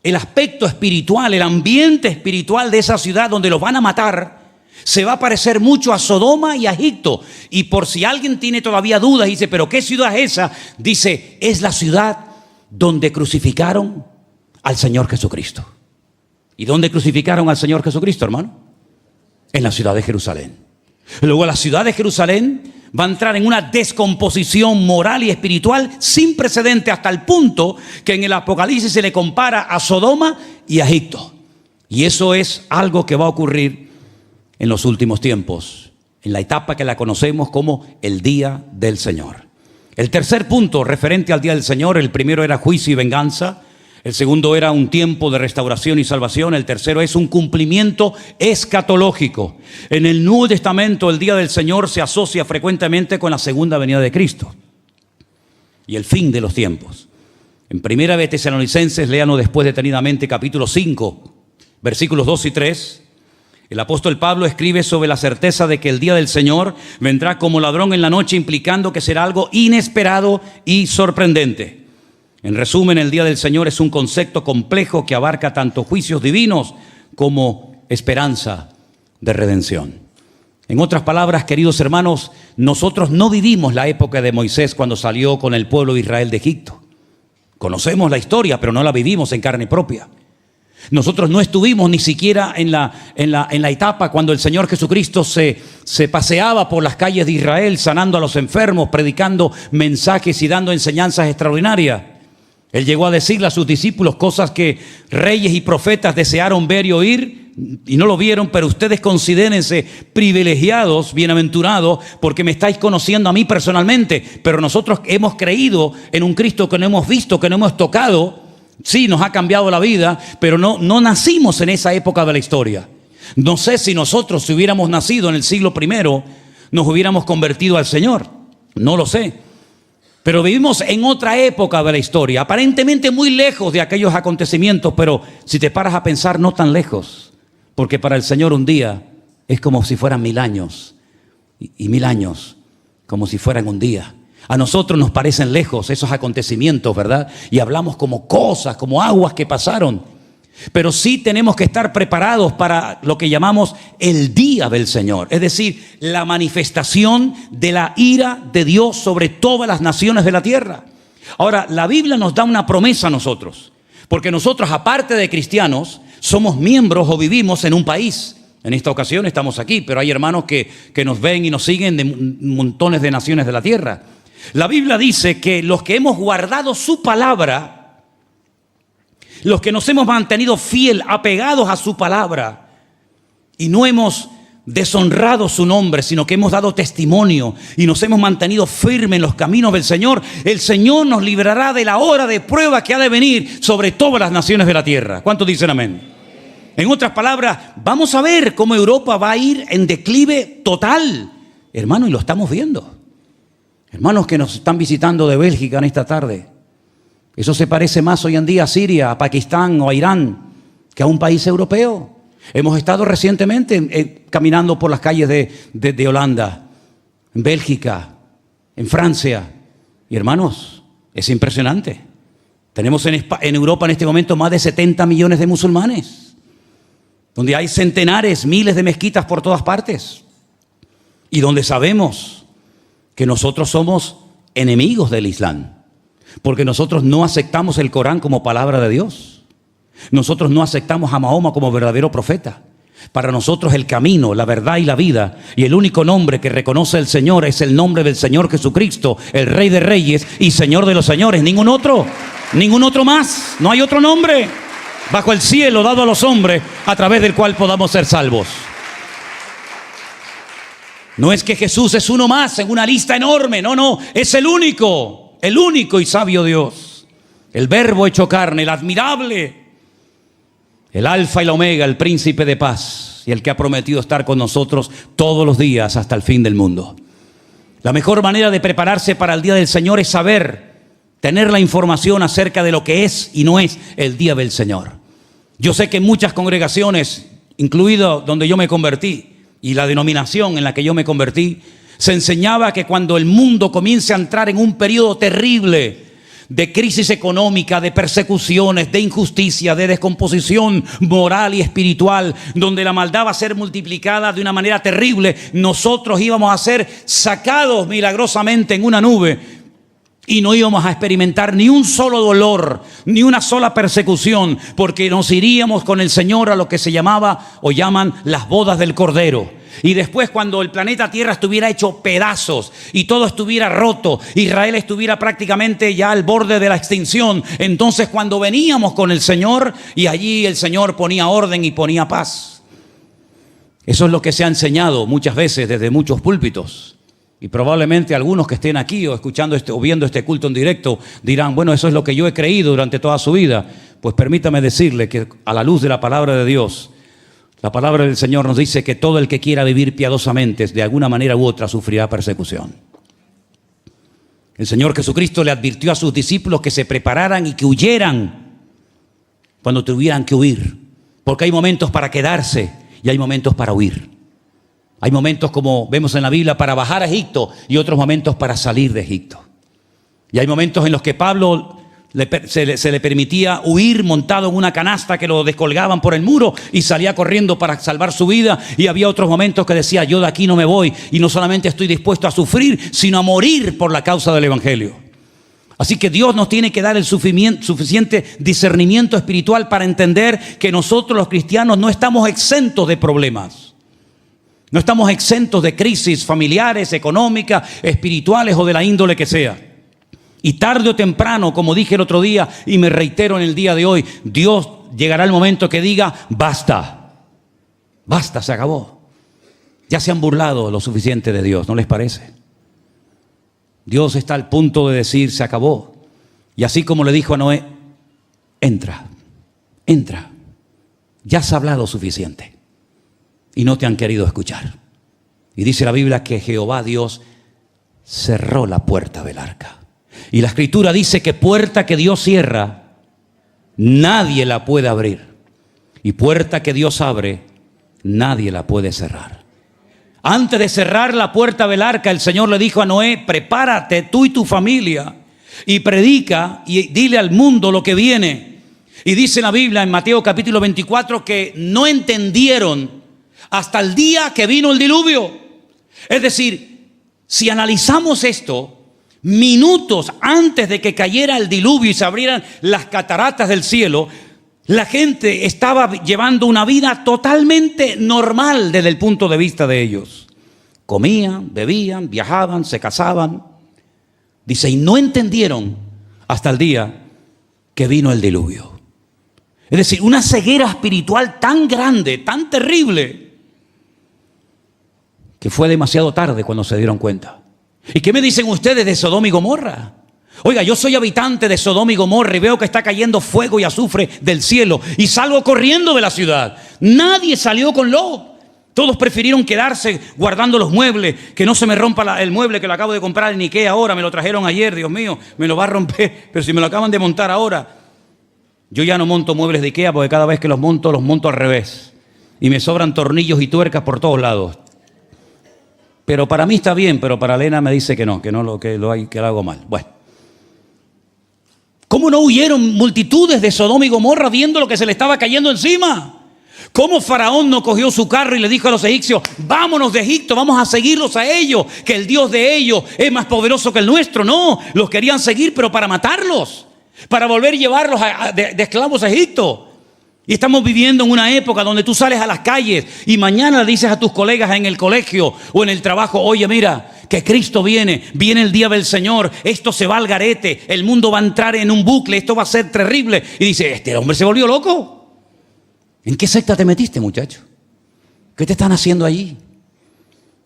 S1: el aspecto espiritual, el ambiente espiritual de esa ciudad donde los van a matar, se va a parecer mucho a Sodoma y a Egipto. Y por si alguien tiene todavía dudas y dice, ¿pero qué ciudad es esa? Dice, es la ciudad donde crucificaron al Señor Jesucristo. ¿Y dónde crucificaron al Señor Jesucristo, hermano? En la ciudad de Jerusalén. Luego la ciudad de Jerusalén va a entrar en una descomposición moral y espiritual sin precedente, hasta el punto que en el Apocalipsis se le compara a Sodoma y a Egipto. Y eso es algo que va a ocurrir en los últimos tiempos, en la etapa que la conocemos como el Día del Señor. El tercer punto referente al Día del Señor, el primero era juicio y venganza. El segundo era un tiempo de restauración y salvación. El tercero es un cumplimiento escatológico. En el Nuevo Testamento el Día del Señor se asocia frecuentemente con la segunda venida de Cristo y el fin de los tiempos. En Primera de Tesalonicenses, léanlo después detenidamente, capítulo 5, versículos 2 y 3. El apóstol Pablo escribe sobre la certeza de que el día del Señor vendrá como ladrón en la noche, implicando que será algo inesperado y sorprendente. En resumen, el día del Señor es un concepto complejo que abarca tanto juicios divinos como esperanza de redención. En otras palabras, queridos hermanos, nosotros no vivimos la época de Moisés cuando salió con el pueblo de Israel de Egipto. Conocemos la historia, pero no la vivimos en carne propia. Nosotros no estuvimos ni siquiera en la etapa cuando el Señor Jesucristo se paseaba por las calles de Israel, sanando a los enfermos, predicando mensajes y dando enseñanzas extraordinarias. Él llegó a decirle a sus discípulos cosas que reyes y profetas desearon ver y oír y no lo vieron, pero ustedes considérense privilegiados, bienaventurados, porque me estáis conociendo a mí personalmente. Pero nosotros hemos creído en un Cristo que no hemos visto, que no hemos tocado. Sí, nos ha cambiado la vida, pero no nacimos en esa época de la historia. No sé si nosotros, si hubiéramos nacido en el siglo I, nos hubiéramos convertido al Señor. No lo sé. Pero vivimos en otra época de la historia, aparentemente muy lejos de aquellos acontecimientos, pero si te paras a pensar, no tan lejos, porque para el Señor un día es como si fueran 1000 años, y 1000 años como si fueran un día. A nosotros nos parecen lejos esos acontecimientos, ¿verdad? Y hablamos como cosas, como aguas que pasaron. Pero sí tenemos que estar preparados para lo que llamamos el día del Señor, es decir, la manifestación de la ira de Dios sobre todas las naciones de la tierra. Ahora, la Biblia nos da una promesa a nosotros, porque nosotros, aparte de cristianos, somos miembros o vivimos en un país. En esta ocasión estamos aquí, pero hay hermanos que nos ven y nos siguen de montones de naciones de la tierra. La Biblia dice que los que hemos guardado su palabra, los que nos hemos mantenido fiel, apegados a su palabra, y no hemos deshonrado su nombre, sino que hemos dado testimonio y nos hemos mantenido firmes en los caminos del Señor, el Señor nos librará de la hora de prueba que ha de venir sobre todas las naciones de la tierra. ¿Cuántos dicen amén? En otras palabras, vamos a ver cómo Europa va a ir en declive total, hermano, y lo estamos viendo. Hermanos que nos están visitando de Bélgica en esta tarde, eso se parece más hoy en día a Siria, a Pakistán o a Irán que a un país europeo. Hemos estado recientemente caminando por las calles de Holanda, en Bélgica, en Francia. Y hermanos, es impresionante. Tenemos en Europa en este momento más de 70 millones de musulmanes, donde hay centenares, miles de mezquitas por todas partes, y donde sabemos que nosotros somos enemigos del Islam, porque nosotros no aceptamos el Corán como palabra de Dios. Nosotros no aceptamos a Mahoma como verdadero profeta. Para nosotros el camino, la verdad y la vida, y el único nombre que reconoce el Señor es el nombre del Señor Jesucristo, el Rey de Reyes y Señor de los Señores. Ningún otro más. No hay otro nombre bajo el cielo dado a los hombres a través del cual podamos ser salvos. No es que Jesús es uno más en una lista enorme, no, es el único y sabio Dios, el Verbo hecho carne, el admirable, el Alfa y la Omega, el Príncipe de paz, y el que ha prometido estar con nosotros todos los días hasta el fin del mundo. La mejor manera de prepararse para el día del Señor es saber, tener la información acerca de lo que es y no es el día del Señor. Yo sé que en muchas congregaciones, incluido donde yo me convertí, y la denominación en la que yo me convertí, se enseñaba que cuando el mundo comience a entrar en un periodo terrible de crisis económica, de persecuciones, de injusticia, de descomposición moral y espiritual, donde la maldad va a ser multiplicada de una manera terrible, nosotros íbamos a ser sacados milagrosamente en una nube y no íbamos a experimentar ni un solo dolor, ni una sola persecución, porque nos iríamos con el Señor a lo que se llamaba o llaman las bodas del Cordero. Y después, cuando el planeta Tierra estuviera hecho pedazos y todo estuviera roto, Israel estuviera prácticamente ya al borde de la extinción, entonces cuando veníamos con el Señor, y allí el Señor ponía orden y ponía paz. Eso es lo que se ha enseñado muchas veces desde muchos púlpitos. Y probablemente algunos que estén aquí o escuchando o viendo este culto en directo dirán, bueno, eso es lo que yo he creído durante toda su vida. Pues permítame decirle que a la luz de la palabra de Dios, la palabra del Señor nos dice que todo el que quiera vivir piadosamente, de alguna manera u otra, sufrirá persecución. El Señor Jesucristo le advirtió a sus discípulos que se prepararan y que huyeran cuando tuvieran que huir. Porque hay momentos para quedarse y hay momentos para huir. Hay momentos, como vemos en la Biblia, para bajar a Egipto y otros momentos para salir de Egipto. Y hay momentos en los que Pablo se le permitía huir montado en una canasta que lo descolgaban por el muro y salía corriendo para salvar su vida. Y había otros momentos que decía, yo de aquí no me voy y no solamente estoy dispuesto a sufrir, sino a morir por la causa del Evangelio. Así que Dios nos tiene que dar el suficiente discernimiento espiritual para entender que nosotros los cristianos no estamos exentos de problemas. No estamos exentos de crisis familiares, económicas, espirituales o de la índole que sea. Y tarde o temprano, como dije el otro día y me reitero en el día de hoy, Dios llegará el momento que diga, basta, se acabó. Ya se han burlado lo suficiente de Dios, ¿no les parece? Dios está al punto de decir, se acabó. Y así como le dijo a Noé, entra, ya has hablado suficiente. Y no te han querido escuchar. Y dice la Biblia que Jehová Dios cerró la puerta del arca. Y la Escritura dice que puerta que Dios cierra, nadie la puede abrir. Y puerta que Dios abre, nadie la puede cerrar. Antes de cerrar la puerta del arca, el Señor le dijo a Noé: prepárate tú y tu familia y predica y dile al mundo lo que viene. Y dice la Biblia en Mateo capítulo 24 que no entendieron hasta el día que vino el diluvio. Es decir, si analizamos esto, minutos antes de que cayera el diluvio y se abrieran las cataratas del cielo, la gente estaba llevando una vida totalmente normal desde el punto de vista de ellos. Comían, bebían, viajaban, se casaban. Dice, y no entendieron hasta el día que vino el diluvio. Es decir, una ceguera espiritual tan grande, tan terrible, que fue demasiado tarde cuando se dieron cuenta. ¿Y qué me dicen ustedes de Sodoma y Gomorra? Oiga, yo soy habitante de Sodoma y Gomorra y veo que está cayendo fuego y azufre del cielo y salgo corriendo de la ciudad. Nadie salió con Lot. Todos prefirieron quedarse guardando los muebles, que no se me rompa el mueble que lo acabo de comprar en Ikea ahora, me lo trajeron ayer, Dios mío, me lo va a romper, pero si me lo acaban de montar ahora. Yo ya no monto muebles de Ikea porque cada vez que los monto al revés. Y me sobran tornillos y tuercas por todos lados. Pero para mí está bien, pero para Elena me dice que lo hago mal. Bueno. ¿Cómo no huyeron multitudes de Sodoma y Gomorra viendo lo que se le estaba cayendo encima? ¿Cómo Faraón no cogió su carro y le dijo a los egipcios: vámonos de Egipto, vamos a seguirlos a ellos, que el Dios de ellos es más poderoso que el nuestro? No, los querían seguir, pero para matarlos, para volver a llevarlos de esclavos a Egipto. Y estamos viviendo en una época donde tú sales a las calles y mañana le dices a tus colegas en el colegio o en el trabajo: oye, mira, que Cristo viene el día del Señor, esto se va al garete, el mundo va a entrar en un bucle, esto va a ser terrible. Y dice, este hombre se volvió loco. ¿En qué secta te metiste, muchacho? ¿Qué te están haciendo allí?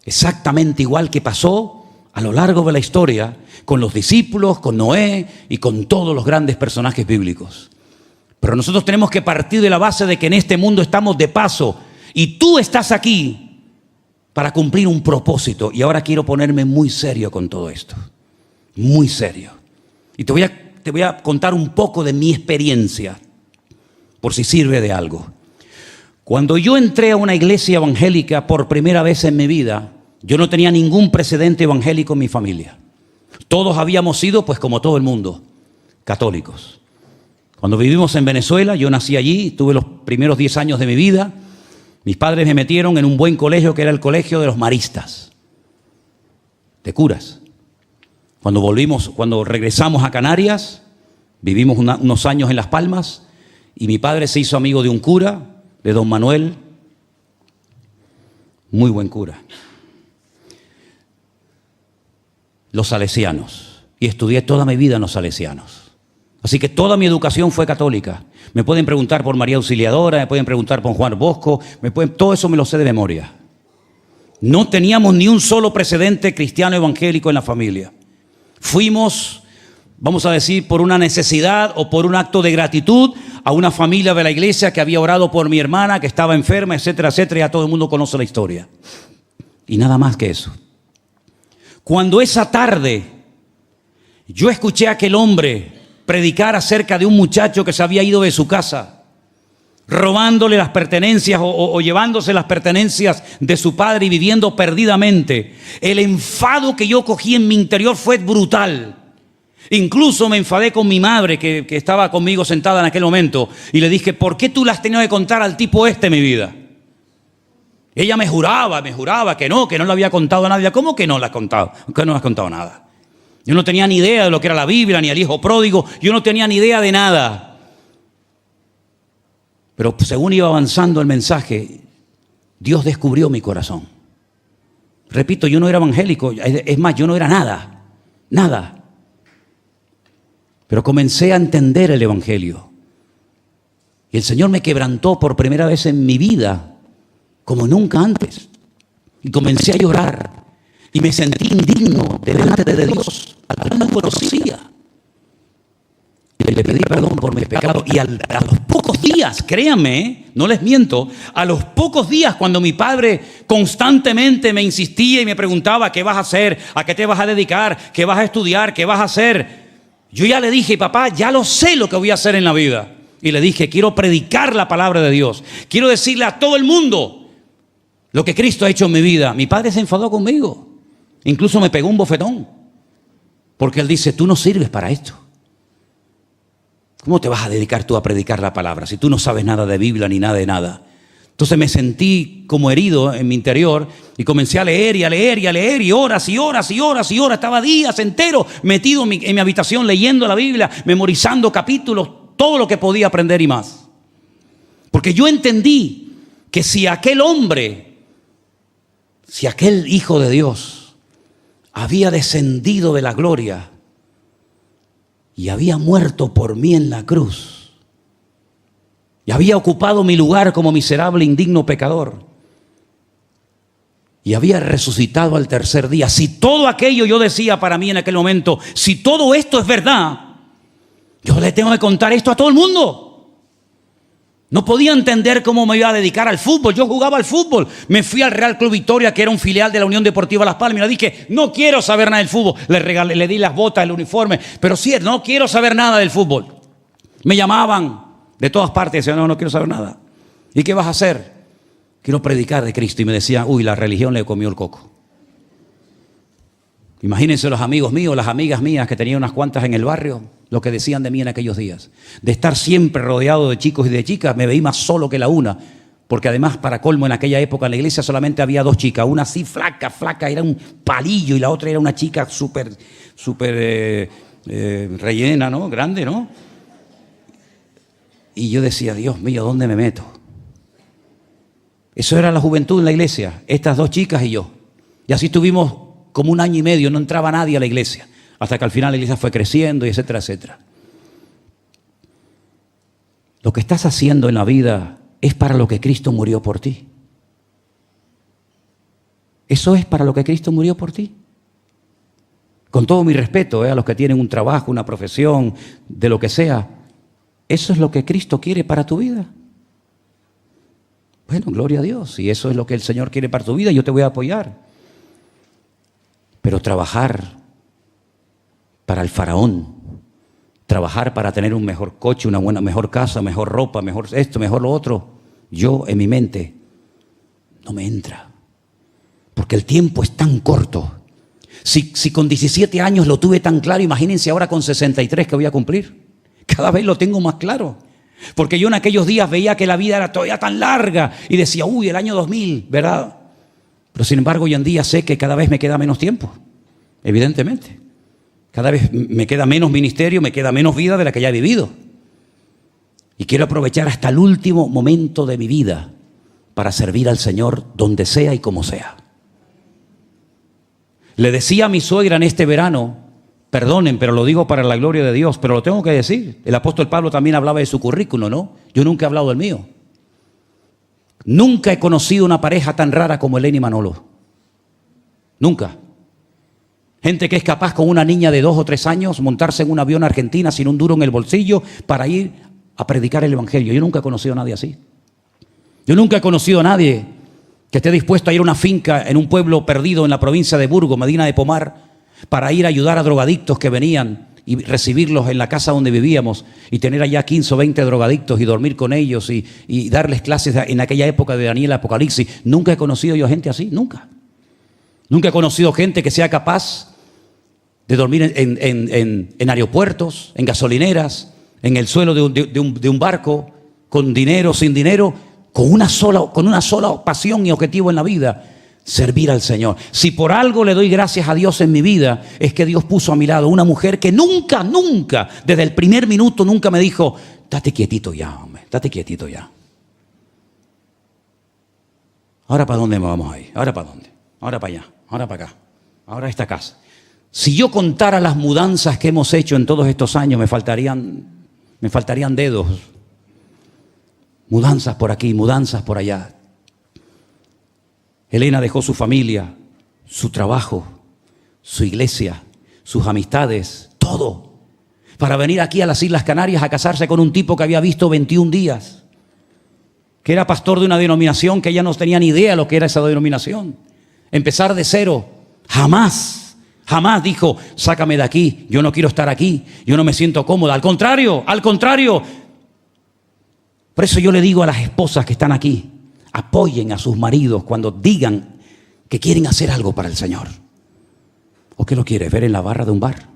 S1: Exactamente igual que pasó a lo largo de la historia con los discípulos, con Noé y con todos los grandes personajes bíblicos. Pero nosotros tenemos que partir de la base de que en este mundo estamos de paso y tú estás aquí para cumplir un propósito. Y ahora quiero ponerme muy serio con todo esto, muy serio. Y te voy a contar un poco de mi experiencia, por si sirve de algo. Cuando yo entré a una iglesia evangélica por primera vez en mi vida, yo no tenía ningún precedente evangélico en mi familia. Todos habíamos sido, pues como todo el mundo, católicos. Cuando vivimos en Venezuela, yo nací allí, tuve los primeros 10 años de mi vida. Mis padres me metieron en un buen colegio que era el colegio de los maristas, de curas. Cuando regresamos a Canarias, vivimos unos años en Las Palmas y mi padre se hizo amigo de un cura, de don Manuel, muy buen cura. Los salesianos. Y estudié toda mi vida en los salesianos. Así que toda mi educación fue católica. Me pueden preguntar por María Auxiliadora, me pueden preguntar por Juan Bosco, todo eso me lo sé de memoria. No teníamos ni un solo precedente cristiano evangélico en la familia. Fuimos, vamos a decir, por una necesidad o por un acto de gratitud a una familia de la iglesia que había orado por mi hermana, que estaba enferma, etcétera, etcétera. Ya todo el mundo conoce la historia. Y nada más que eso. Cuando esa tarde yo escuché a aquel hombre predicar acerca de un muchacho que se había ido de su casa, robándole las pertenencias o llevándose las pertenencias de su padre y viviendo perdidamente, el enfado que yo cogí en mi interior fue brutal. Incluso me enfadé con mi madre que estaba conmigo sentada en aquel momento y le dije: ¿por qué tú le has tenido que contar al tipo mi vida? Ella me juraba que no le había contado a nadie. ¿Cómo que no le has contado? Que no le has contado nada. Yo no tenía ni idea de lo que era la Biblia, ni el hijo pródigo. Yo no tenía ni idea de nada. Pero según iba avanzando el mensaje, Dios descubrió mi corazón. Repito, yo no era evangélico. Es más, yo no era nada. Nada. Pero comencé a entender el evangelio. Y el Señor me quebrantó por primera vez en mi vida, como nunca antes. Y comencé a llorar. Y me sentí indigno delante de Dios, al cual no conocía. Y le pedí perdón por mis pecados. Y a los pocos días, créanme, no les miento, a los pocos días cuando mi padre constantemente me insistía y me preguntaba: ¿qué vas a hacer? ¿A qué te vas a dedicar? ¿Qué vas a estudiar? ¿Qué vas a hacer? Yo ya le dije, papá, ya lo sé lo que voy a hacer en la vida. Y le dije, quiero predicar la palabra de Dios. Quiero decirle a todo el mundo lo que Cristo ha hecho en mi vida. Mi padre se enfadó conmigo. Incluso me pegó un bofetón. Porque él dice, tú no sirves para esto. ¿Cómo te vas a dedicar tú a predicar la palabra si tú no sabes nada de Biblia ni nada de nada? Entonces me sentí como herido en mi interior y comencé a leer y a leer y a leer y horas y horas y horas y horas. Estaba días enteros metido en mi habitación leyendo la Biblia, memorizando capítulos, todo lo que podía aprender y más. Porque yo entendí que si aquel hombre, si aquel Hijo de Dios había descendido de la gloria y había muerto por mí en la cruz y había ocupado mi lugar como miserable, indigno pecador y había resucitado al tercer día, si todo aquello, yo decía para mí en aquel momento, si todo esto es verdad, yo le tengo que contar esto a todo el mundo. No podía entender cómo me iba a dedicar al fútbol. Yo jugaba al fútbol. Me fui al Real Club Victoria, que era un filial de la Unión Deportiva Las Palmas. Y le dije, no quiero saber nada del fútbol. Le di las botas, el uniforme. Pero sí, no quiero saber nada del fútbol. Me llamaban de todas partes. Decían, no quiero saber nada. ¿Y qué vas a hacer? Quiero predicar de Cristo. Y me decían, uy, la religión le comió el coco. Imagínense los amigos míos, las amigas mías que tenía unas cuantas en el barrio, lo que decían de mí en aquellos días. De estar siempre rodeado de chicos y de chicas, me veí más solo que la una. Porque además, para colmo, en aquella época en la iglesia solamente había dos chicas. Una así flaca, era un palillo, y la otra era una chica súper rellena, ¿no? Grande, ¿no? Y yo decía, Dios mío, ¿dónde me meto? Eso era la juventud en la iglesia, estas dos chicas y yo. Y así estuvimos como 1 año y medio, no entraba nadie a la iglesia, hasta que al final la iglesia fue creciendo y etcétera, etcétera. Lo que estás haciendo en la vida es para lo que Cristo murió por ti. Eso es para lo que Cristo murió por ti. Con todo mi respeto a los que tienen un trabajo, una profesión, de lo que sea, eso es lo que Cristo quiere para tu vida. Bueno, gloria a Dios, si eso es lo que el Señor quiere para tu vida, yo te voy a apoyar. Pero trabajar para el faraón, trabajar para tener un mejor coche, una mejor casa, mejor ropa, mejor esto, mejor lo otro, yo en mi mente no me entra. Porque el tiempo es tan corto. Si con 17 años lo tuve tan claro, imagínense ahora con 63 que voy a cumplir. Cada vez lo tengo más claro. Porque yo en aquellos días veía que la vida era todavía tan larga y decía, uy, el año 2000, ¿verdad? Pero sin embargo, hoy en día sé que cada vez me queda menos tiempo, evidentemente. Cada vez me queda menos ministerio, me queda menos vida de la que ya he vivido. Y quiero aprovechar hasta el último momento de mi vida para servir al Señor donde sea y como sea. Le decía a mi suegra en este verano, perdonen, pero lo digo para la gloria de Dios, pero lo tengo que decir. El apóstol Pablo también hablaba de su currículo, ¿no? Yo nunca he hablado del mío. Nunca he conocido una pareja tan rara como Elena y Manolo. Nunca. Gente que es capaz con una niña de 2 o 3 años montarse en un avión a Argentina sin un duro en el bolsillo para ir a predicar el evangelio. Yo nunca he conocido a nadie así. Yo nunca he conocido a nadie que esté dispuesto a ir a una finca en un pueblo perdido en la provincia de Burgos, Medina de Pomar, para ir a ayudar a drogadictos que venían y recibirlos en la casa donde vivíamos y tener allá 15 o 20 drogadictos y dormir con ellos y darles clases en aquella época de Daniel Apocalipsis. Nunca he conocido yo gente así, nunca. Nunca he conocido gente que sea capaz de dormir en aeropuertos, en gasolineras, en el suelo de un barco, con dinero, sin dinero, con una sola pasión y objetivo en la vida. Servir al Señor. Si por algo le doy gracias a Dios en mi vida, es que Dios puso a mi lado una mujer que nunca, desde el primer minuto, nunca me dijo, date quietito ya, hombre, date quietito ya. ¿Ahora para dónde me vamos a ir? ¿Ahora para dónde? Ahora para allá, ahora para acá, ahora a esta casa. Si yo contara las mudanzas que hemos hecho en todos estos años, me faltarían dedos. Mudanzas por aquí, mudanzas por allá. Elena dejó su familia, su trabajo, su iglesia, sus amistades, todo, para venir aquí a las Islas Canarias a casarse con un tipo que había visto 21 días, que era pastor de una denominación que ella no tenía ni idea de lo que era esa denominación. Empezar de cero, jamás Jamás dijo, sácame de aquí, yo no quiero estar aquí, yo no me siento cómoda. Al contrario. Por eso yo le digo a las esposas que están aquí, apoyen a sus maridos cuando digan que quieren hacer algo para el Señor. ¿O qué lo quieres ver en la barra de un bar?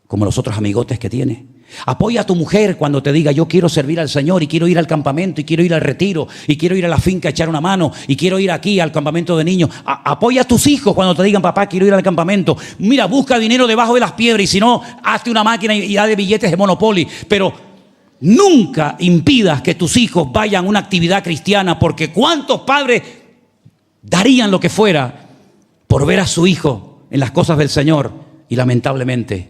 S1: Como los otros amigotes que tiene. Apoya a tu mujer cuando te diga, yo quiero servir al Señor y quiero ir al campamento y quiero ir al retiro y quiero ir a la finca a echar una mano y quiero ir aquí al campamento de niños. Apoya a tus hijos cuando te digan, papá, quiero ir al campamento. Mira, busca dinero debajo de las piedras y si no, hazte una máquina y haz de billetes de Monopoly. Pero nunca impidas que tus hijos vayan a una actividad cristiana, porque ¿cuántos padres darían lo que fuera por ver a su hijo en las cosas del Señor y lamentablemente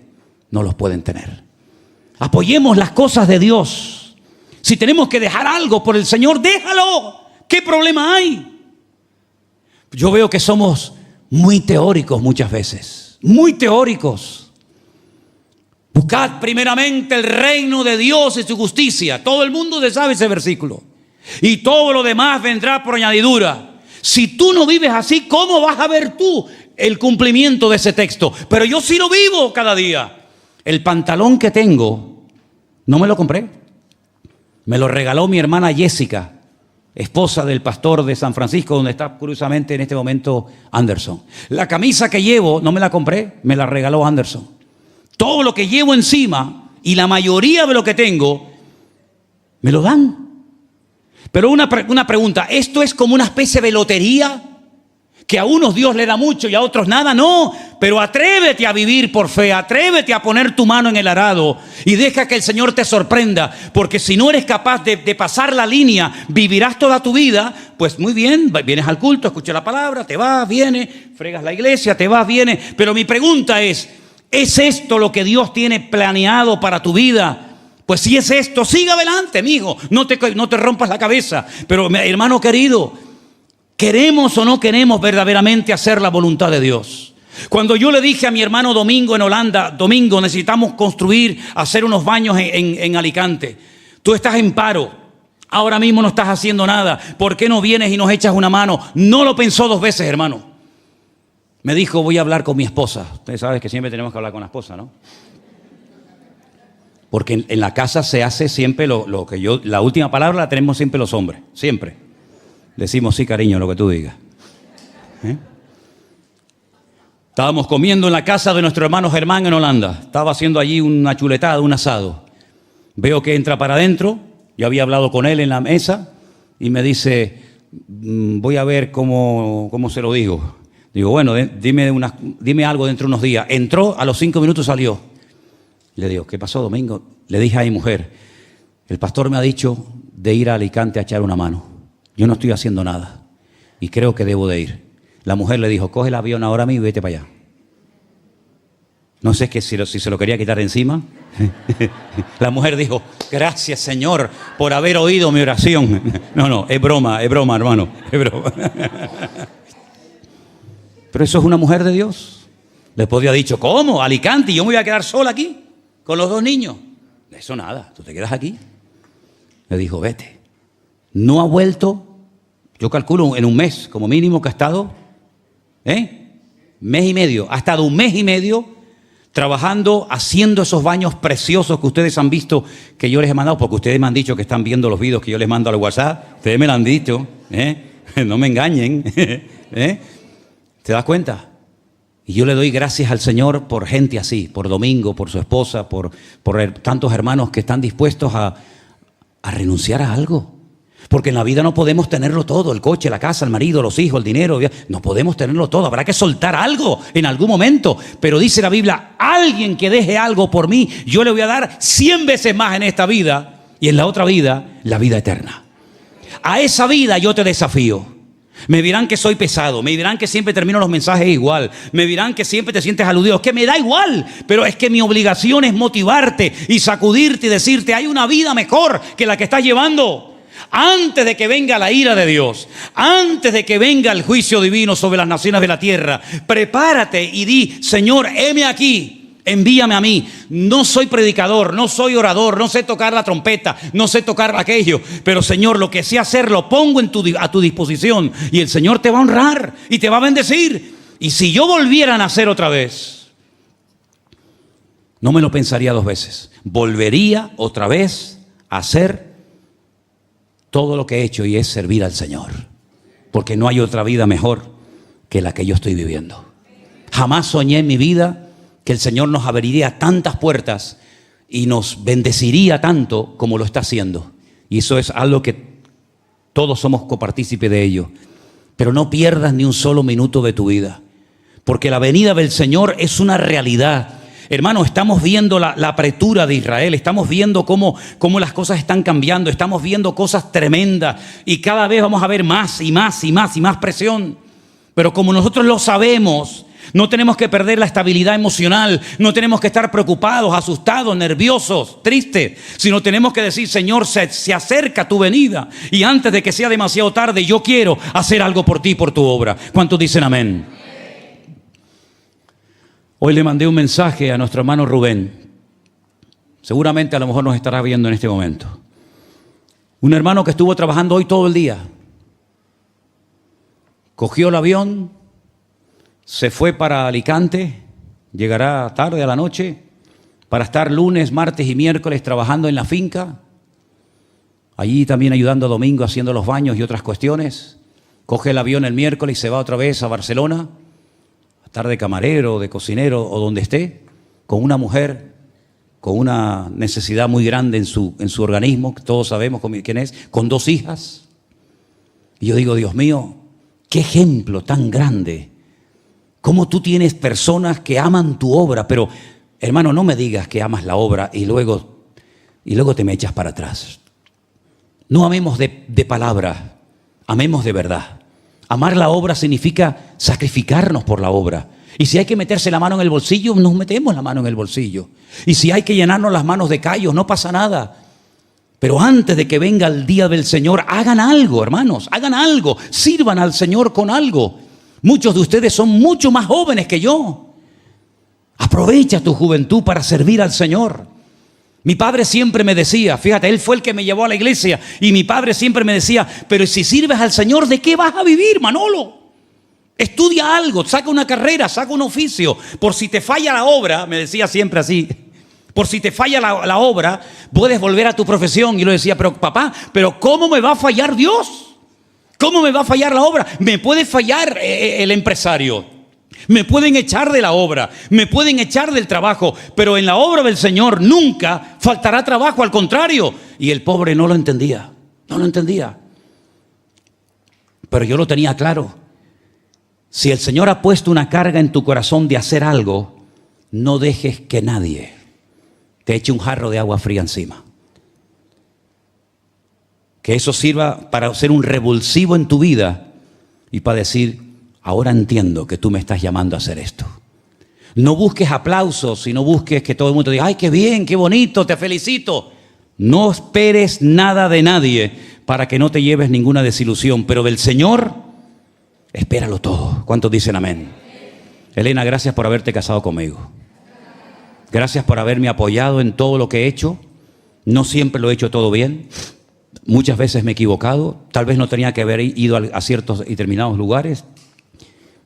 S1: no los pueden tener? Apoyemos las cosas de Dios. Si tenemos que dejar algo por el Señor, déjalo. ¿Qué problema hay? Yo veo que somos muy teóricos muchas veces. Muy teóricos. Buscad primeramente el reino de Dios y su justicia. Todo el mundo se sabe ese versículo. Y todo lo demás vendrá por añadidura. Si tú no vives así, ¿cómo vas a ver tú el cumplimiento de ese texto? Pero yo sí lo vivo cada día. El pantalón que tengo, no me lo compré. Me lo regaló mi hermana Jessica, esposa del pastor de San Francisco, donde está curiosamente en este momento Anderson. La camisa que llevo, no me la compré, me la regaló Anderson. Todo lo que llevo encima y la mayoría de lo que tengo, me lo dan. Pero una pregunta, ¿esto es como una especie de lotería? Que a unos Dios le da mucho y a otros nada. No, pero atrévete a vivir por fe, atrévete a poner tu mano en el arado y deja que el Señor te sorprenda, porque si no eres capaz de pasar la línea, vivirás toda tu vida, pues muy bien, vienes al culto, escuchas la palabra, te vas, vienes, fregas la iglesia, te vas, vienes, pero mi pregunta ¿es esto lo que Dios tiene planeado para tu vida? Pues si es esto, sigue adelante, mijo, no te rompas la cabeza. Pero hermano querido, ¿queremos o no queremos verdaderamente hacer la voluntad de Dios? Cuando yo le dije a mi hermano Domingo en Holanda, Domingo, necesitamos hacer unos baños en Alicante. Tú estás en paro, ahora mismo no estás haciendo nada. ¿Por qué no vienes y nos echas una mano? No lo pensó 2 veces, hermano. Me dijo, voy a hablar con mi esposa. Ustedes saben que siempre tenemos que hablar con la esposa, ¿no? Porque en la casa se hace siempre lo que la última palabra la tenemos siempre los hombres, siempre. Decimos sí, cariño, lo que tú digas. Estábamos comiendo en la casa de nuestro hermano Germán en Holanda. Estaba haciendo allí una chuletada, un asado. Veo que entra para adentro. Yo había hablado con él en la mesa y me dice, voy a ver cómo se lo digo. Digo, bueno, dime algo dentro de unos días. Entró, a los 5 minutos salió. Le digo, ¿qué pasó, Domingo? Le dije a mi mujer, el pastor me ha dicho de ir a Alicante a echar una mano. Yo no estoy haciendo nada y creo que debo de ir. La mujer le dijo, coge el avión ahora mismo y vete para allá. No sé si se lo quería quitar de encima. La mujer dijo, gracias Señor por haber oído mi oración. No, es broma, hermano, es broma. Pero eso es una mujer de Dios. Le podría haber dicho, ¿cómo? Alicante, y yo me voy a quedar sola aquí con los 2 niños. De eso nada, tú te quedas aquí. Le dijo, vete. No ha vuelto, yo calculo en un mes, como mínimo que ha estado, mes y medio, ha estado 1 mes y medio trabajando, haciendo esos baños preciosos que ustedes han visto, que yo les he mandado, porque ustedes me han dicho que están viendo los videos que yo les mando al WhatsApp, ustedes me lo han dicho, no me engañen, ¿te das cuenta? Y yo le doy gracias al Señor por gente así, por Domingo, por su esposa, por tantos hermanos que están dispuestos a renunciar a algo. Porque en la vida no podemos tenerlo todo, el coche, la casa, el marido, los hijos, el dinero, no podemos tenerlo todo, habrá que soltar algo en algún momento. Pero dice la Biblia, alguien que deje algo por mí, yo le voy a dar 100 veces más en esta vida y en la otra vida, la vida eterna. A esa vida yo te desafío. Me dirán que soy pesado, me dirán que siempre termino los mensajes igual, me dirán que siempre te sientes aludido, que me da igual, pero es que mi obligación es motivarte y sacudirte y decirte, hay una vida mejor que la que estás llevando. Antes de que venga la ira de Dios, antes de que venga el juicio divino sobre las naciones de la tierra, prepárate y di, Señor, heme aquí, envíame a mí. No soy predicador, no soy orador, no sé tocar la trompeta, no sé tocar aquello, pero Señor, lo que sé hacer lo pongo a tu disposición y el Señor te va a honrar y te va a bendecir. y si yo volviera a nacer otra vez, no me lo pensaría dos veces. Volvería otra vez a hacer todo lo que he hecho, y es servir al Señor. Porque no hay otra vida mejor que la que yo estoy viviendo. Jamás soñé en mi vida que el Señor nos abriría tantas puertas y nos bendeciría tanto como lo está haciendo. Y eso es algo que todos somos copartícipes de ello. Pero no pierdas ni un solo minuto de tu vida, porque la venida del Señor es una realidad. Hermano, estamos viendo la apretura de Israel, estamos viendo cómo las cosas están cambiando, estamos viendo cosas tremendas, y cada vez vamos a ver más y más y más y más presión. Pero como nosotros lo sabemos, no tenemos que perder la estabilidad emocional, no tenemos que estar preocupados, asustados, nerviosos, tristes, sino tenemos que decir: Señor, se acerca tu venida, y antes de que sea demasiado tarde, yo quiero hacer algo por ti, por tu obra. ¿Cuántos dicen amén? Hoy le mandé un mensaje a nuestro hermano Rubén. Seguramente a lo mejor nos estará viendo en este momento. Un hermano que estuvo trabajando hoy todo el día. Cogió el avión, se fue para Alicante, llegará tarde a la noche, para estar lunes, martes y miércoles trabajando en la finca. Allí también ayudando a Domingo haciendo los baños y otras cuestiones. Coge el avión el miércoles y se va otra vez a Barcelona. Estar de camarero, de cocinero o donde esté, con una mujer con una necesidad muy grande en su organismo, que todos sabemos quién es, con 2 hijas. Y yo digo: Dios mío, qué ejemplo tan grande. Cómo tú tienes personas que aman tu obra. Pero, hermano, no me digas que amas la obra y luego te me echas para atrás. No amemos de palabra, amemos de verdad. Amar la obra significa sacrificarnos por la obra. Y si hay que meterse la mano en el bolsillo, nos metemos la mano en el bolsillo. Y si hay que llenarnos las manos de callos, no pasa nada. Pero antes de que venga el día del Señor, hagan algo, hermanos, hagan algo. Sirvan al Señor con algo. Muchos de ustedes son mucho más jóvenes que yo. Aprovecha tu juventud para servir al Señor. Mi padre siempre me decía, fíjate, él fue el que me llevó a la iglesia, y mi padre siempre me decía: pero si sirves al Señor, ¿de qué vas a vivir, Manolo? Estudia algo, saca una carrera, saca un oficio. Por si te falla la obra, me decía siempre así, por si te falla la obra, puedes volver a tu profesión. Y yo le decía: pero papá, ¿pero cómo me va a fallar Dios? ¿Cómo me va a fallar la obra? Me puede fallar el empresario. Me pueden echar de la obra, me pueden echar del trabajo, pero en la obra del Señor nunca faltará trabajo, al contrario. Y el pobre no lo entendía, no lo entendía. Pero yo lo tenía claro. Si el Señor ha puesto una carga en tu corazón de hacer algo, no dejes que nadie te eche un jarro de agua fría encima. Que eso sirva para hacer un revulsivo en tu vida y para decir: ahora entiendo que tú me estás llamando a hacer esto. No busques aplausos y no busques que todo el mundo diga: ¡ay, qué bien, qué bonito, te felicito! No esperes nada de nadie para que no te lleves ninguna desilusión. Pero del Señor, espéralo todo. ¿Cuántos dicen amén? Elena, gracias por haberte casado conmigo. Gracias por haberme apoyado en todo lo que he hecho. No siempre lo he hecho todo bien. Muchas veces me he equivocado. Tal vez no tenía que haber ido a ciertos y determinados lugares.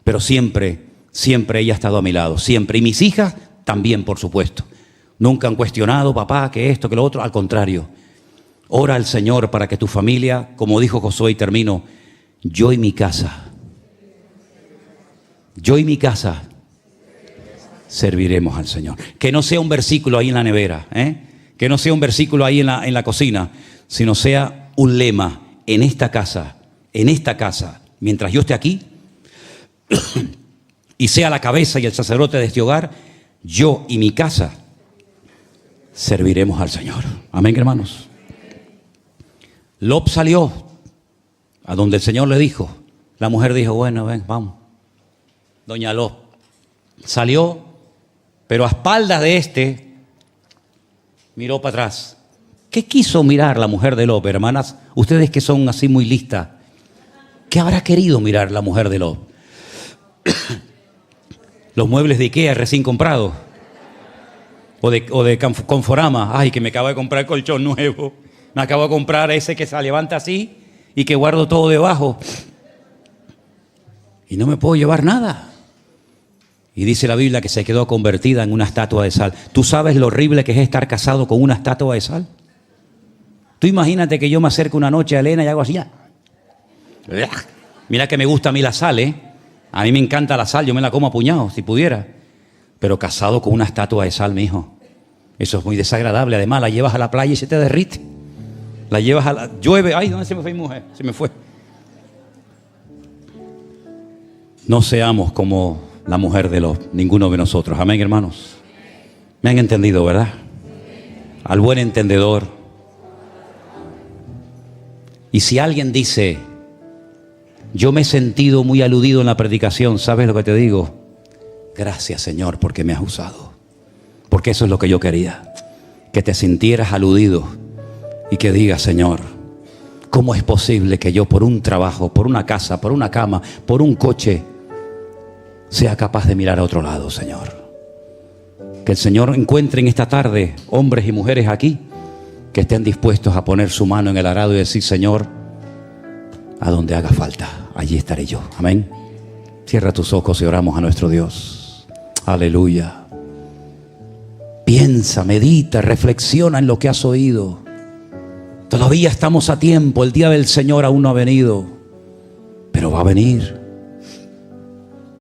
S1: Pero siempre ella ha estado a mi lado, siempre. Y mis hijas también, por supuesto. Nunca han cuestionado: papá, que esto, que lo otro. Al contrario, ora al Señor para que tu familia, como dijo Josué, y termino: yo y mi casa serviremos al Señor. Que no sea un versículo ahí en la nevera, que no sea un versículo ahí en la cocina, sino sea un lema: en esta casa, mientras yo esté aquí, y sea la cabeza y el sacerdote de este hogar, yo y mi casa serviremos al Señor. Amén, hermanos. Lot salió a donde el Señor le dijo. La mujer dijo: bueno, ven, vamos. Doña Lot salió, pero a espaldas de este miró para atrás. ¿Qué quiso mirar la mujer de Lot, hermanas? Ustedes que son así muy listas, ¿qué habrá querido mirar la mujer de Lot? Los muebles de Ikea recién comprados, o de Conforama. Ay, que me acabo de comprar el colchón nuevo, me acabo de comprar ese que se levanta así y que guardo todo debajo, y no me puedo llevar nada. Y dice la Biblia que se quedó convertida en una estatua de sal. ¿Tú sabes lo horrible que es estar casado con una estatua de sal? Tú imagínate que yo me acerco una noche a Elena y hago así. Mira que me gusta a mí la sal, ¿eh? A mí me encanta la sal, yo me la como a puñados, si pudiera. Pero casado con una estatua de sal, mi hijo. Eso es muy desagradable. Además, la llevas a la playa y se te derrite. La llevas a la... Llueve. Ay, ¿dónde se me fue mi mujer? Se me fue. No seamos como la mujer de ninguno de nosotros. Amén, hermanos. Me han entendido, ¿verdad? Al buen entendedor. Y si alguien dice, yo me he sentido muy aludido en la predicación, ¿sabes lo que te digo? Gracias, Señor, porque me has usado. Porque eso es lo que yo quería. Que te sintieras aludido y que digas, Señor, ¿cómo es posible que yo por un trabajo, por una casa, por una cama, por un coche, sea capaz de mirar a otro lado, Señor? Que el Señor encuentre en esta tarde hombres y mujeres aquí que estén dispuestos a poner su mano en el arado y decir, Señor, a donde haga falta, allí estaré yo. Amén. Cierra tus ojos y oramos a nuestro Dios. Aleluya. Piensa, medita, reflexiona en lo que has oído. Todavía estamos a tiempo, el día del Señor aún no ha venido, pero va a venir.